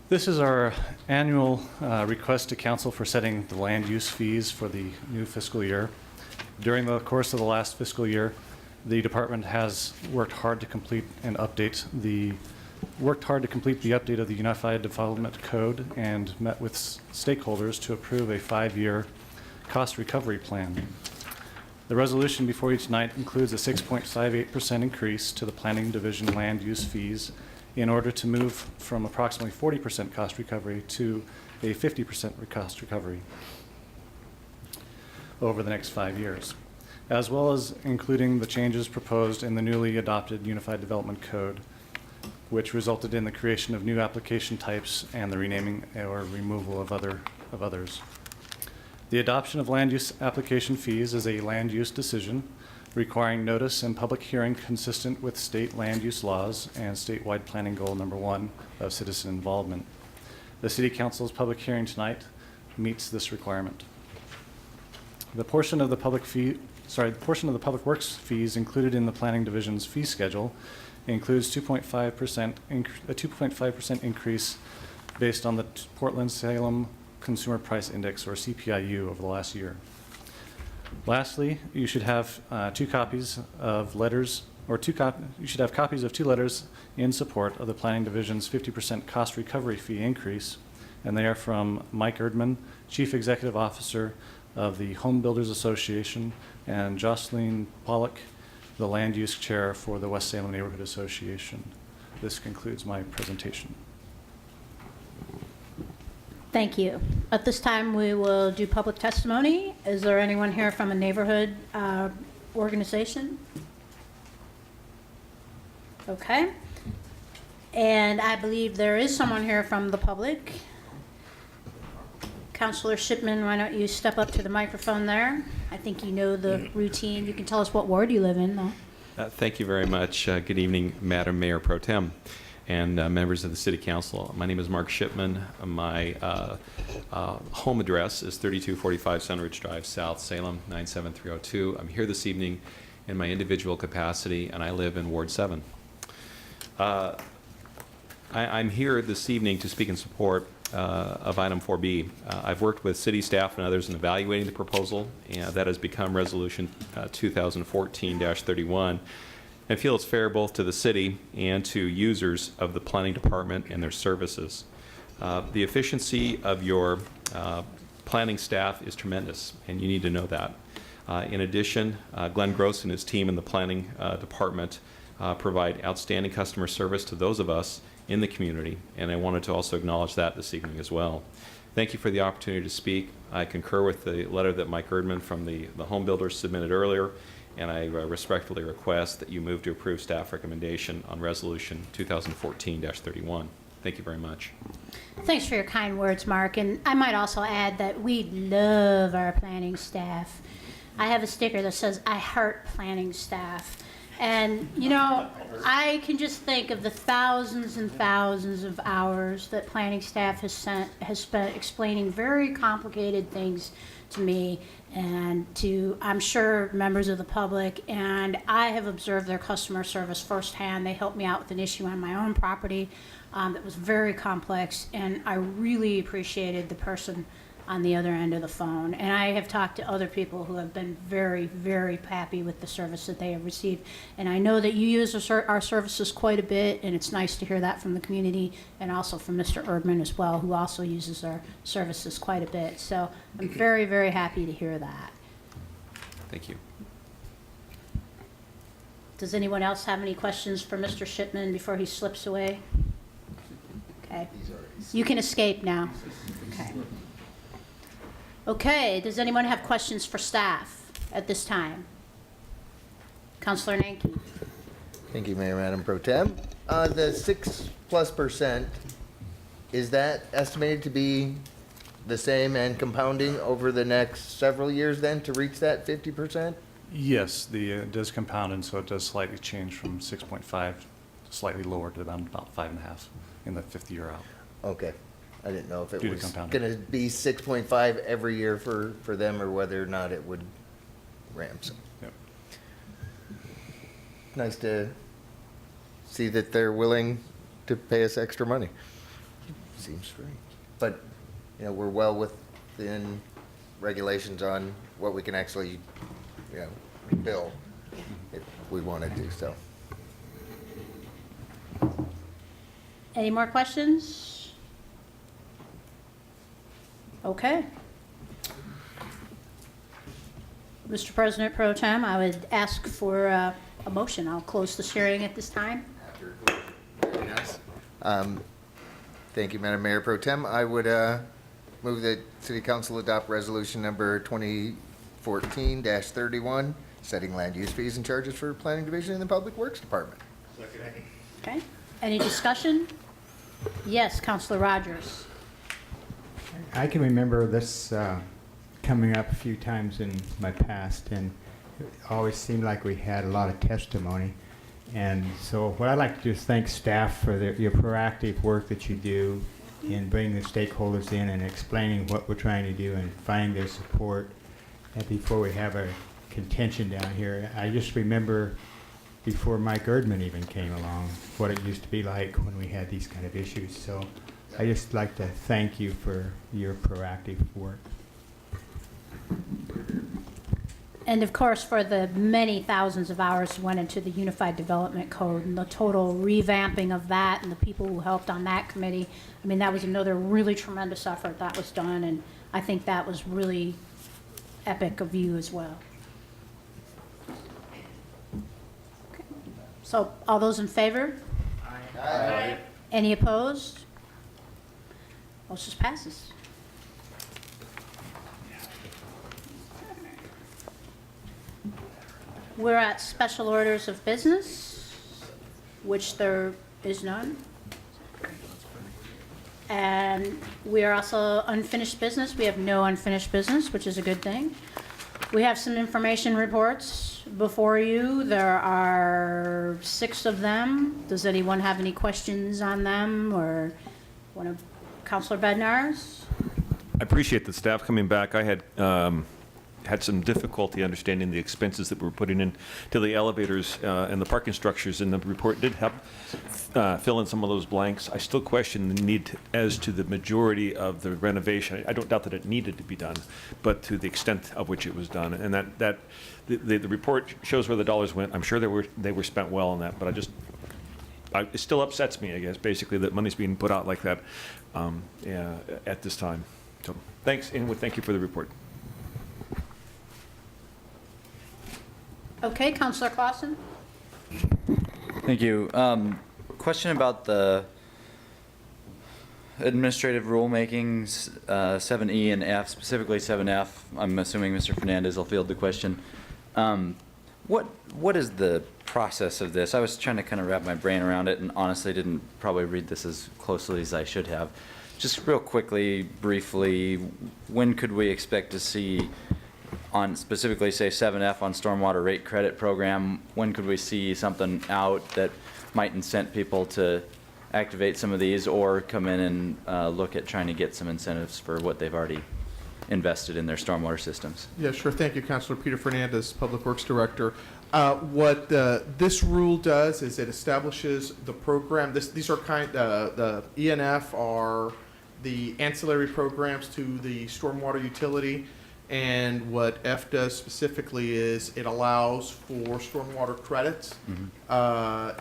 This is our annual request to council for setting the land use fees for the new fiscal year. During the course of the last fiscal year, the department has worked hard to complete the update of the Unified Development Code and met with stakeholders to approve a 5-year cost recovery plan. The resolution before you tonight includes a 6.58% increase to the Planning Division land use fees in order to move from approximately 40% cost recovery to a 50% cost recovery over the next 5 years, as well as including the changes proposed in the newly adopted Unified Development Code, which resulted in the creation of new application types and the renaming or removal of others. The adoption of land use application fees is a land use decision requiring notice and public hearing consistent with state land use laws and statewide planning goal number 1 of citizen involvement. The City Council's public hearing tonight meets this requirement. The portion of the Public Works fees included in the Planning Division's fee schedule includes 2.5% increase based on the Portland-Salem Consumer Price Index, or CPIU, over the last year. Lastly, you should have copies of 2 letters in support of the Planning Division's 50% cost recovery fee increase, and they are from Mike Erdman, Chief Executive Officer of the Home Builders Association, and Jocelyn Pollock, the Land Use Chair for the West Salem Neighborhood Association. This concludes my presentation. Thank you. At this time, we will do public testimony. Is there anyone here from a neighborhood organization? Okay. And I believe there is someone here from the public. Councilor Shipman, why don't you step up to the microphone there? I think you know the routine. You can tell us what ward you live in, though. Thank you very much. Good evening, Madam Mayor Pro Tem and members of the City Council. My name is Mark Shipman. My home address is 3245 Sunridge Drive, South Salem, 97302. I'm here this evening in my individual capacity, and I live in Ward 7. I'm here this evening to speak in support of item 4B. I've worked with city staff and others in evaluating the proposal, and that has become Resolution 2014-31. I feel it's fair both to the city and to users of the planning department and their services. The efficiency of your planning staff is tremendous, and you need to know that. In addition, Glenn Gross and his team in the planning department provide outstanding customer service to those of us in the community, and I wanted to also acknowledge that this evening as well. Thank you for the opportunity to speak. I concur with the letter that Mike Erdman from the home builders submitted earlier, and I respectfully request that you move to approve staff recommendation on Resolution 2014-31. Thank you very much. Thanks for your kind words, Mark. And I might also add that we love our planning staff. I have a sticker that says, "I heart planning staff." And, you know, I can just think of the thousands and thousands of hours that planning staff has spent explaining very complicated things to me and to, I'm sure, members of the public. And I have observed their customer service firsthand. They helped me out with an issue on my own property that was very complex, and I really appreciated the person on the other end of the phone. And I have talked to other people who have been very, very happy with the service that they have received. And I know that you use our services quite a bit, and it's nice to hear that from the community and also from Mr. Erdman as well, who also uses our services quite a bit. So I'm very, very happy to hear that. Thank you. Does anyone else have any questions for Mr. Shipman before he slips away? Okay. You can escape now. Okay. Okay, does anyone have questions for staff at this time? Councilor Nanki. Thank you, Mayor, Madam Pro Tem. The 6+%, is that estimated to be the same and compounding over the next several years then to reach that 50%? Yes, it does compound, and so it does slightly change from 6.5 slightly lower to about 5.5 in the 5th year out. Okay. I didn't know if it Due to was compounding. going to be 6.5 every year for them or whether or not it would ramp. So Yep. nice to see that they're willing to pay us extra money. Seems strange. But, you know, we're well within regulations on what we can actually, you know, bill if we wanted to, so. Any more questions? Okay. Mr. President Pro Tem, I would ask for a motion. I'll close this hearing at this time. Very nice. Thank you, Madam Mayor Pro Tem. I would move that City Council adopt resolution number 2014-31, setting land use fees and charges for Planning Division in the Public Works Department. Okay. Any discussion? Yes, Councilor Rogers. I can remember this coming up a few times in my past, and it always seemed like we had a lot of testimony. And so what I'd like to do is thank staff for your proactive work that you do in bringing the stakeholders in and explaining what we're trying to do and finding their support before we have a contention down here. I just remember before Mike Erdman even came along what it used to be like when we had these kind of issues. So I just like to thank you for your proactive work. And of course, for the many thousands of hours went into the Unified Development Code and the total revamping of that and the people who helped on that committee. I mean, that was another really tremendous effort that was done, and I think that was really epic of you as well. Okay. So all those in favor? Aye. Any opposed? Motion passes. We're at special orders of business, which there is none. And we are also unfinished business. We have no unfinished business, which is a good thing. We have some information reports before you. There are 6 of them. Does anyone have any questions on them, or one of Councilor Bednar's? I appreciate the staff coming back. I had some difficulty understanding the expenses that we were putting in to the elevators and the parking structures, and the report did help fill in some of those blanks. I still question the need as to the majority of the renovation. I don't doubt that it needed to be done, but to the extent of which it was done, and that the report shows where the dollars went. I'm sure they were spent well on that, but it still upsets me, I guess, basically, that money's being put out like that at this time. So thanks, and thank you for the report. Okay, Councilor Clausen? Thank you. Question about the administrative rulemakings, 7E and F, specifically 7F. I'm assuming Mr. Fernandez will field the question. What is the process of this? I was trying to kind of wrap my brain around it, and honestly didn't probably read this as closely as I should have. Just real quickly, briefly, when could we expect to see, on specifically say 7F on stormwater rate credit program, when could we see something out that might incent people to activate some of these, or come in and look at trying to get some incentives for what they've already invested in their stormwater systems? Yeah, sure. Thank you, Councilor Peter Fernandez, Public Works Director. What this rule does is it establishes the program. These are the ENF are the ancillary programs to the stormwater utility. And what F does specifically is it allows for stormwater credits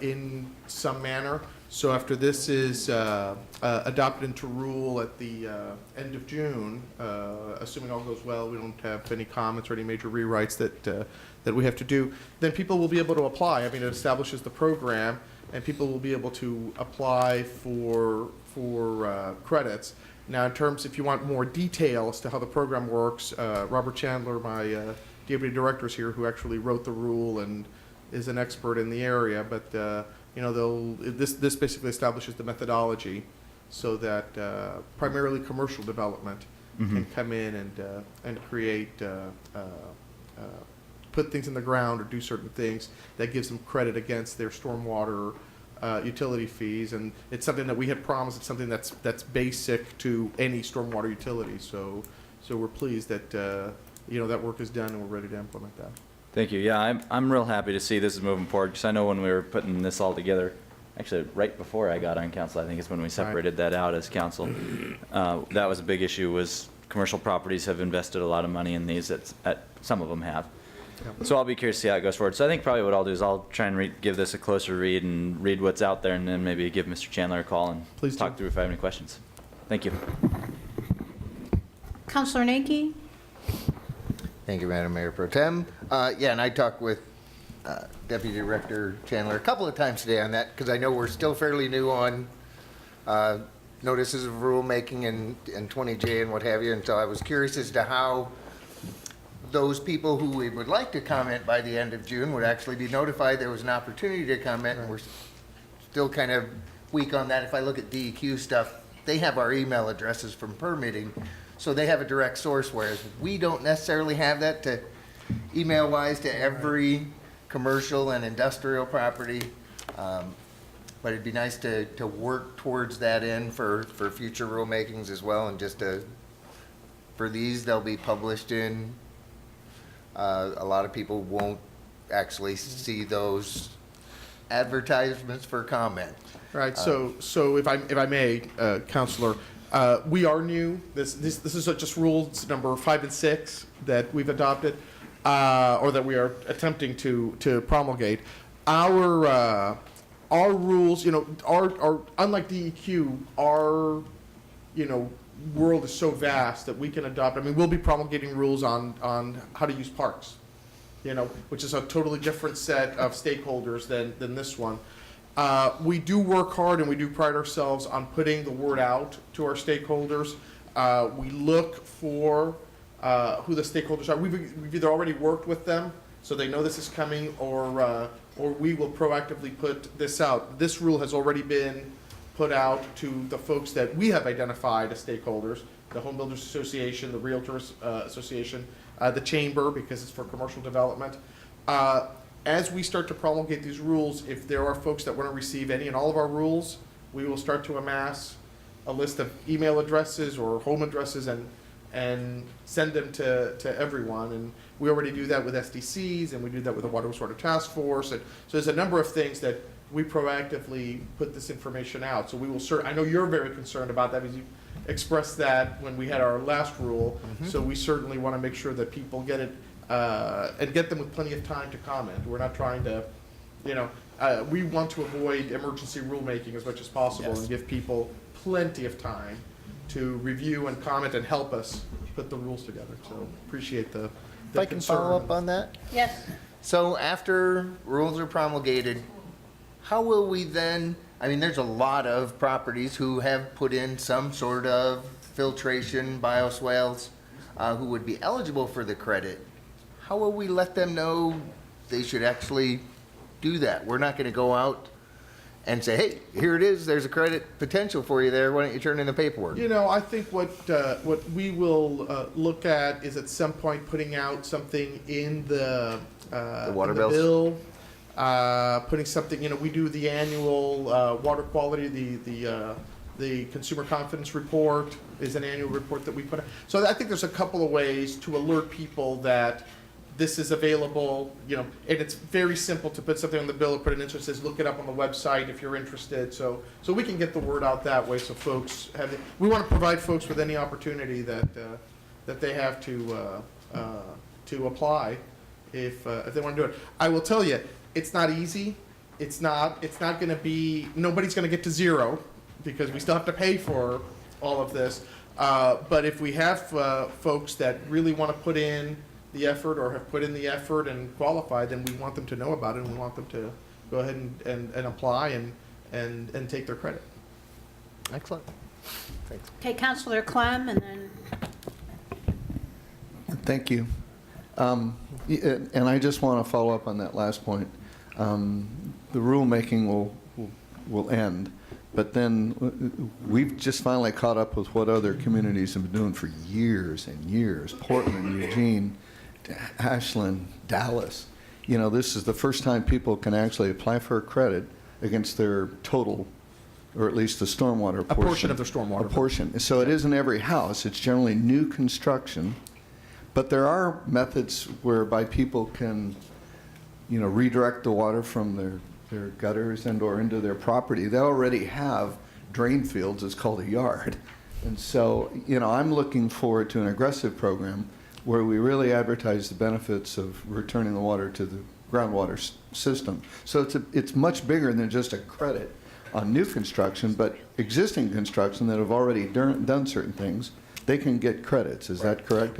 in some manner. So after this is adopted into rule at the end of June, assuming all goes well, we don't have any comments or any major rewrites that we have to do, then people will be able to apply. I mean, it establishes the program, and people will be able to apply for credits. Now, in terms, if you want more detail as to how the program works, Robert Chandler, my deputy director, is here, who actually wrote the rule and is an expert in the area. But this basically establishes the methodology so that primarily commercial development can come in and create, put things in the ground or do certain things that gives them credit against their stormwater utility fees, and it's something that we had promised. It's something that's basic to any stormwater utility. So we're pleased that that work is done and we're ready to implement that. Thank you. Yeah, I'm real happy to see this is moving forward, because I know when we were putting this all together, actually right before I got on council, I think is when we separated that out as council. That was a big issue. Was commercial properties have invested a lot of money in these. Some of them have. So I'll be curious to see how it goes forward. So I think probably what I'll do is I'll try and give this a closer read and read what's out there, and then maybe give Mr. Chandler a call and talk through if I have any questions. Thank you. Councilor Nanki? Thank you, Madam Mayor Pro Tem. And I talked with Deputy Director Chandler a couple of times today on that, because I know we're still fairly new on notices of rulemaking and 20J and what have you, and so I was curious as to how those people who we would like to comment by the end of June would actually be notified there was an opportunity to comment, and we're still kind of weak on that. If I look at DEQ stuff, they have our email addresses from permitting, so they have a direct source, whereas we don't necessarily have that to email-wise to every commercial and industrial property. But it'd be nice to work towards that end for future rulemakings as well, and just for these, they'll be published in. A lot of people won't actually see those advertisements for comment. Right. So if I may, Councilor, we are new. This is just rules number 5 and 6 that we've adopted, or that we are attempting to promulgate. Our rules, are unlike DEQ, our world is so vast that we can adopt. I mean, we'll be promulgating rules on how to use parks, which is a totally different set of stakeholders than this one. We do work hard and we do pride ourselves on putting the word out to our stakeholders. We look for who the stakeholders are. We've either already worked with them so they know this is coming, or we will proactively put this out. This rule has already been put out to the folks that we have identified as stakeholders, the Home Builders Association, the Realtors Association, the Chamber, because it's for commercial development. As we start to promulgate these rules, if there are folks that want to receive any and all of our rules, we will start to amass a list of email addresses or home addresses and send them to everyone. And we already do that with SDCs, and we do that with the Water Wastewater Task Force. And so there's a number of things that we proactively put this information out. So we will I know you're very concerned about that because you expressed that when we had our last rule. So we certainly want to make sure that people get it and get them with plenty of time to comment. We're not trying to, we want to avoid emergency rulemaking as much as possible and give people plenty of time to review and comment and help us put the rules together. So appreciate the If I can concern. follow up on that? Yes. So after rules are promulgated, how will we then, I mean, there's a lot of properties who have put in some sort of filtration, bioswales, who would be eligible for the credit. How will we let them know they should actually do that? We're not going to go out and say, hey, here it is, there's a credit potential for you there, why don't you turn in the paperwork? I think what we will look at is at some point putting out something in the water in the bills? bill, putting something, we do the annual water quality, the Consumer Confidence Report is an annual report that we put out. So I think there's a couple of ways to alert people that this is available, and it's very simple to put something on the bill or put an interest, says look it up on the website if you're interested. So we can get the word out that way so folks have it. We want to provide folks with any opportunity that they have to apply if they want to do it. I will tell you, it's not easy. It's not going to be, nobody's going to get to zero because we still have to pay for all of this. But if we have folks that really want to put in the effort or have put in the effort and qualify, then we want them to know about it, and we want them to go ahead and apply and take their credit. Excellent. Thanks. Okay, Councilor Clem, and then Thank you. And I just want to follow up on that last point. The rulemaking will end, but then we've just finally caught up with what other communities have been doing for years and years. Portland, Eugene, Ashland, Dallas. This is the first time people can actually apply for a credit against their total, or at least the stormwater portion. A portion of their stormwater. A portion. So it isn't every house. It's generally new construction. But there are methods whereby people can, redirect the water from their gutters and or into their property. They already have drain fields. It's called a yard. And so, I'm looking forward to an aggressive program where we really advertise the benefits of returning the water to the groundwater system. So it's much bigger than just a credit on new construction, but existing construction that have already done certain things, they can get credits. Is that correct?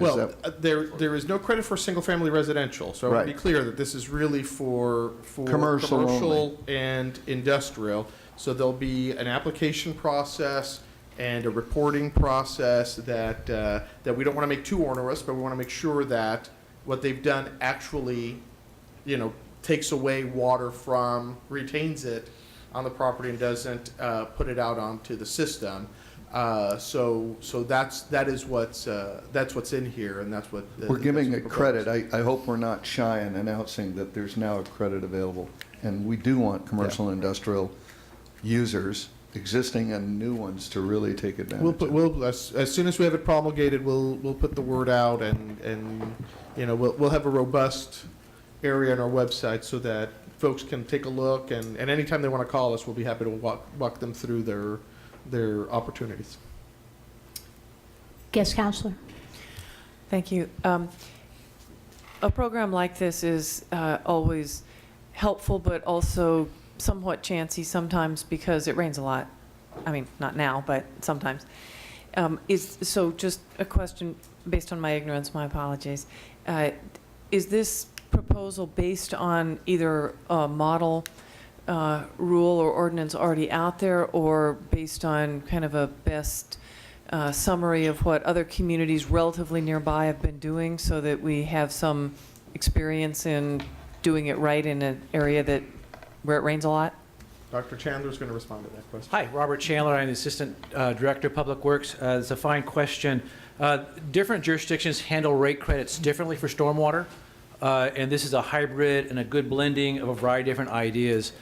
There is no credit for single-family residential, so I want to be clear that this is really for commercial and industrial. So there'll be an application process and a reporting process that we don't want to make too onerous, but we want to make sure that what they've done actually, takes away water from, retains it on the property and doesn't put it out onto the system. So that is what's in here, and that's what we're giving a credit. I hope we're not shy in announcing that there's now a credit available, and we do want commercial and industrial users, existing and new ones, to really take advantage. We'll as soon as we have it promulgated, we'll put the word out, and we'll have a robust area on our website so that folks can take a look, and anytime they want to call us, we'll be happy to walk them through their opportunities. Guest Counselor. Thank you. A program like this is always helpful, but also somewhat chancy sometimes because it rains a lot. I mean, not now, but sometimes. So just a question based on my ignorance, my apologies. Is this proposal based on either a model rule or ordinance already out there, or based on kind of a best summary of what other communities relatively nearby have been doing, so that we have some experience in doing it right in an area where it rains a lot? Dr. Chandler's going to respond to that question. Hi, Robert Chandler. I'm the Assistant Director of Public Works. It's a fine question. Different jurisdictions handle rate credits differently for stormwater, and this is a hybrid and a good blending of a variety of different ideas.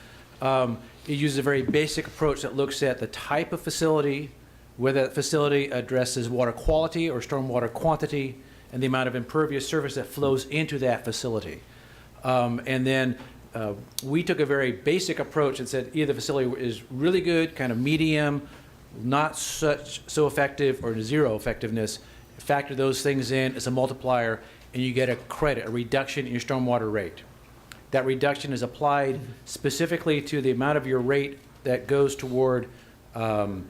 It uses a very basic approach that looks at the type of facility, whether that facility addresses water quality or stormwater quantity, and the amount of impervious surface that flows into that facility. And then we took a very basic approach and said either the facility is really good, kind of medium, not so effective, or zero effectiveness. Factor those things in as a multiplier, and you get a credit, a reduction in your stormwater rate. That reduction is applied specifically to the amount of your rate that goes toward the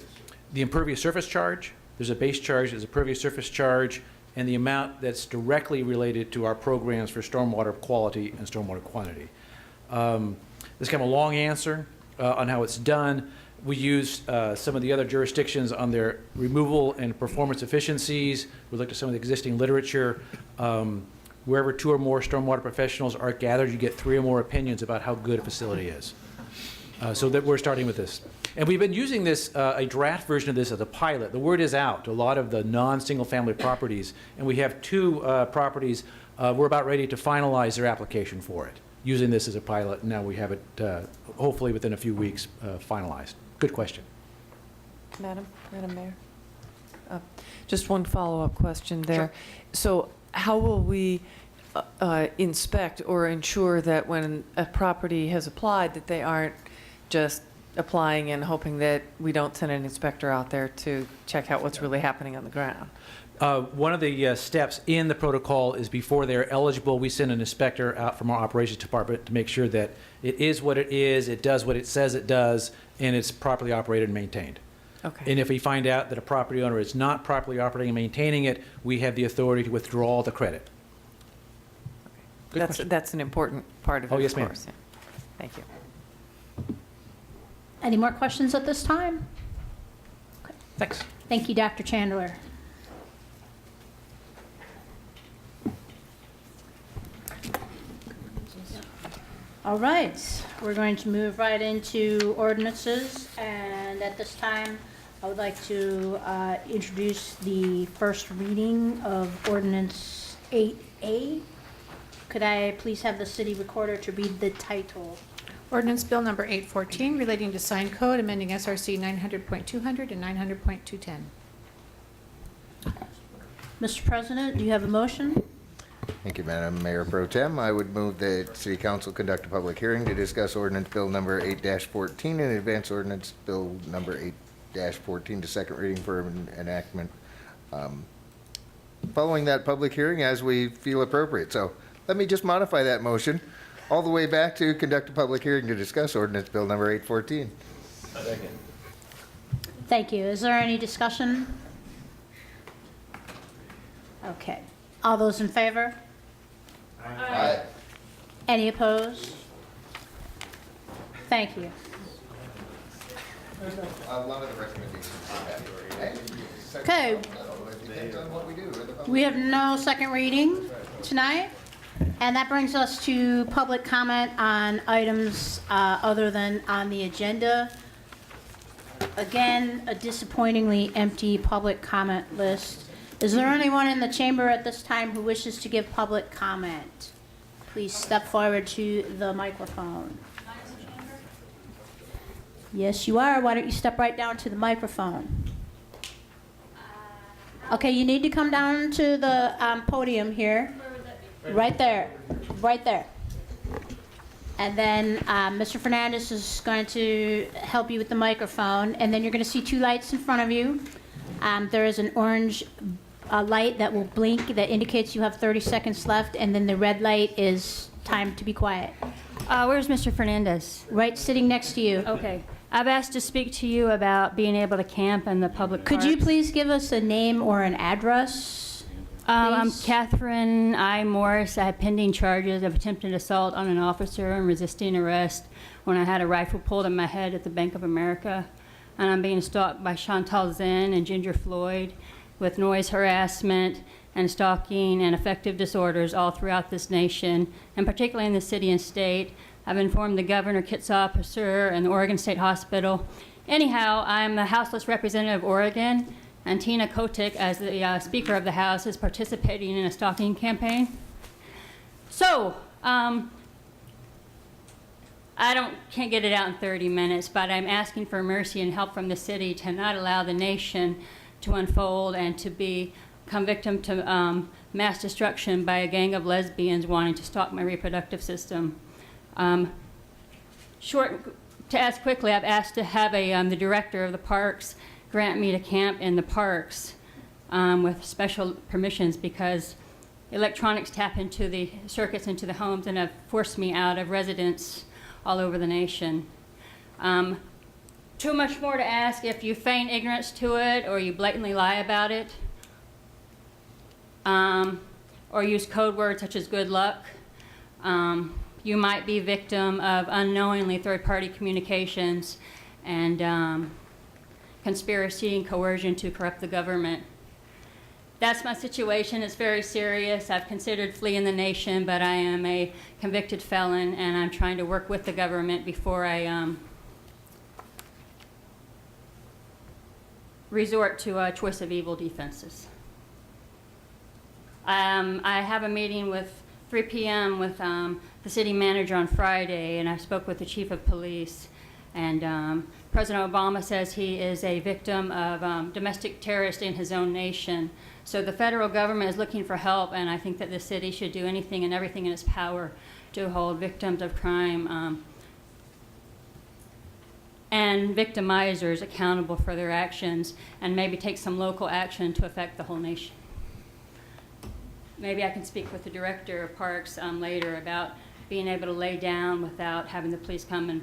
impervious surface charge. There's a base charge, there's a pervious surface charge, and the amount that's directly related to our programs for stormwater quality and stormwater quantity. This is kind of a long answer on how it's done. We use some of the other jurisdictions on their removal and performance efficiencies. We looked at some of the existing literature. Wherever 2 or more stormwater professionals are gathered, you get 3 or more opinions about how good a facility is. So that we're starting with this. And we've been using this, a draft version of this as a pilot. The word is out to a lot of the non-single family properties, and we have 2 properties. We're about ready to finalize their application for it, using this as a pilot. Now we have it, hopefully within a few weeks, finalized. Good question. Madam Mayor? Just one follow-up question there. So how will we inspect or ensure that when a property has applied that they aren't just applying and hoping that we don't send an inspector out there to check out what's really happening on the ground? One of the steps in the protocol is before they're eligible, we send an inspector out from our operations department to make sure that it is what it is, it does what it says it does, and it's properly operated and maintained. Okay. And if we find out that a property owner is not properly operating and maintaining it, we have the authority to withdraw the credit. That's an important part of it, yes, of ma'am. course. Yeah. Thank you. Any more questions at this time? Okay. Thanks. Thank you, Dr. Chandler. All right, we're going to move right into ordinances, and at this time, I would like to introduce the first reading of ordinance 8A. Could I please have the city recorder to read the title? Ordinance Bill Number 814 relating to sign code, amending SRC 900.200 and 900.210. Mr. President, do you have a motion? Thank you, Madam Mayor Pro Tem. I would move that City Council conduct a public hearing to discuss ordinance bill number 8-14 and advance ordinance bill number 8-14 to second reading for enactment following that public hearing as we feel appropriate. So let me just modify that motion all the way back to conduct a public hearing to discuss ordinance bill number 814. Second. Thank you. Is there any discussion? Okay. All those in favor? Aye. Any opposed? Thank you. A lot of the recommendations are already. Okay. Depends on what we do. We have no second reading tonight, and that brings us to public comment on items other than on the agenda. Again, a disappointingly empty public comment list. Is there anyone in the chamber at this time who wishes to give public comment? Please step forward to the microphone. Yes, you are. Why don't you step right down to the microphone? Okay, you need to come down to the podium here. Right there. Right there. And then Mr. Fernandez is going to help you with the microphone. And then you're going to see 2 lights in front of you. There is an orange light that will blink that indicates you have 30 seconds left. And then the red light is time to be quiet. Where's Mr. Fernandez? Right sitting next to you. Okay. I've asked to speak to you about being able to camp in the public Could you parks. please give us a name or an address? I'm please? Catherine I. Morris. I have pending charges of attempted assault on an officer and resisting arrest when I had a rifle pulled in my head at the Bank of America. And I'm being stalked by Chantal Zen and Ginger Floyd with noise harassment and stalking and affective disorders all throughout this nation, and particularly in the city and state. I've informed the governor, KITS officer, and the Oregon State Hospital. Anyhow, I'm the Houseless Representative of Oregon, and Tina Kotick, as the Speaker of the House, is participating in a stalking campaign. So, can't get it out in 30 minutes, but I'm asking for mercy and help from the city to not allow the nation to unfold and to become victim to mass destruction by a gang of lesbians wanting to stalk my reproductive system. To ask quickly, I've asked to have the director of the parks grant me to camp in the parks with special permissions, because electronics tap into the circuits into the homes and have forced me out of residence all over the nation. Too much more to ask. If you feign ignorance to it, or you blatantly lie about it, or use code words such as good luck, you might be victim of unknowingly third-party communications and conspiracy and coercion to corrupt the government. That's my situation. It's very serious. I've considered fleeing the nation, but I am a convicted felon, and I'm trying to work with the government before I resort to a choice of evil defenses. I have a meeting with 3 p.m. with the city manager on Friday, and I spoke with the chief of police. And President Obama says he is a victim of domestic terrorists in his own nation. So the federal government is looking for help, and I think that the city should do anything and everything in its power to hold victims of crime and victimizers accountable for their actions, and maybe take some local action to affect the whole nation. Maybe I can speak with the director of parks later about being able to lay down without having the police come and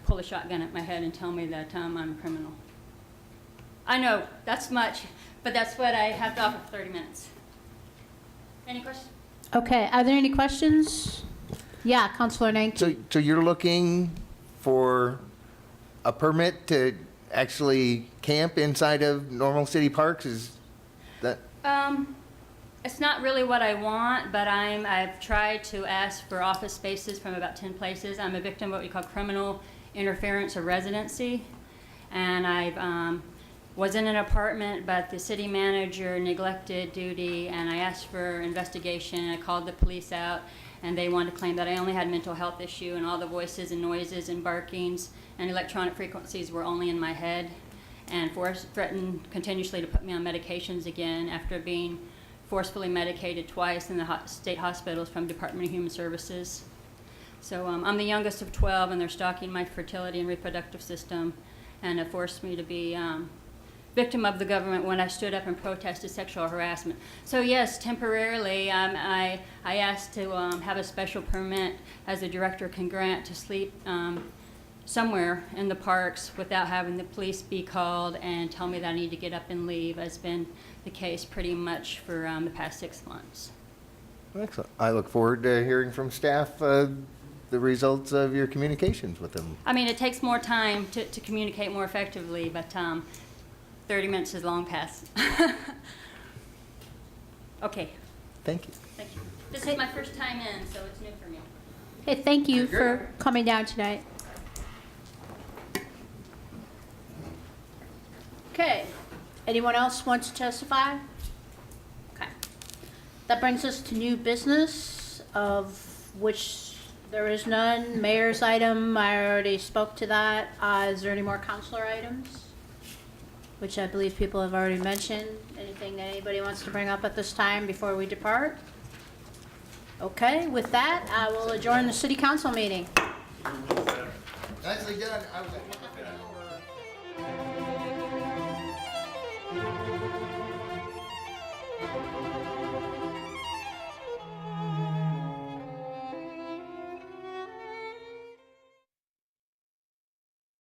pull a shotgun at my head and tell me that I'm a criminal. I know, that's much, but that's what I have to offer for 30 minutes. Any questions? Okay, are there any questions? Yeah, Councilor Nanki. So you're looking for a permit to actually camp inside of normal city parks? Is that? It's not really what I want, but I've tried to ask for office spaces from about 10 places. I'm a victim of what we call criminal interference of residency. And I was in an apartment, but the city manager neglected duty, and I asked for investigation. I called the police out, and they wanted to claim that I only had a mental health issue, and all the voices and noises and barkings and electronic frequencies were only in my head, and threatened continuously to put me on medications again after being forcefully medicated twice in the state hospitals from Department of Human Services. So I'm the youngest of 12, and they're stalking my fertility and reproductive system, and have forced me to be victim of the government when I stood up and protested sexual harassment. So yes, temporarily, I asked to have a special permit, as the director can grant, to sleep somewhere in the parks without having the police be called and tell me that I need to get up and leave, has been the case pretty much for the past 6 months. Excellent. I look forward to hearing from staff the results of your communications with them. I mean, it takes more time to communicate more effectively, but 30 minutes is long past. Okay. Thank you. Thank you. This is my first time in, so it's new for me. Hey, thank you for coming down tonight. Okay. Anyone else want to testify? Okay. That brings us to new business, of which there is none. Mayor's item, I already spoke to that. Is there any more councilor items? Which I believe people have already mentioned. Anything that anybody wants to bring up at this time before we depart? Okay, with that, I will adjourn the city council meeting. Nicely done. I was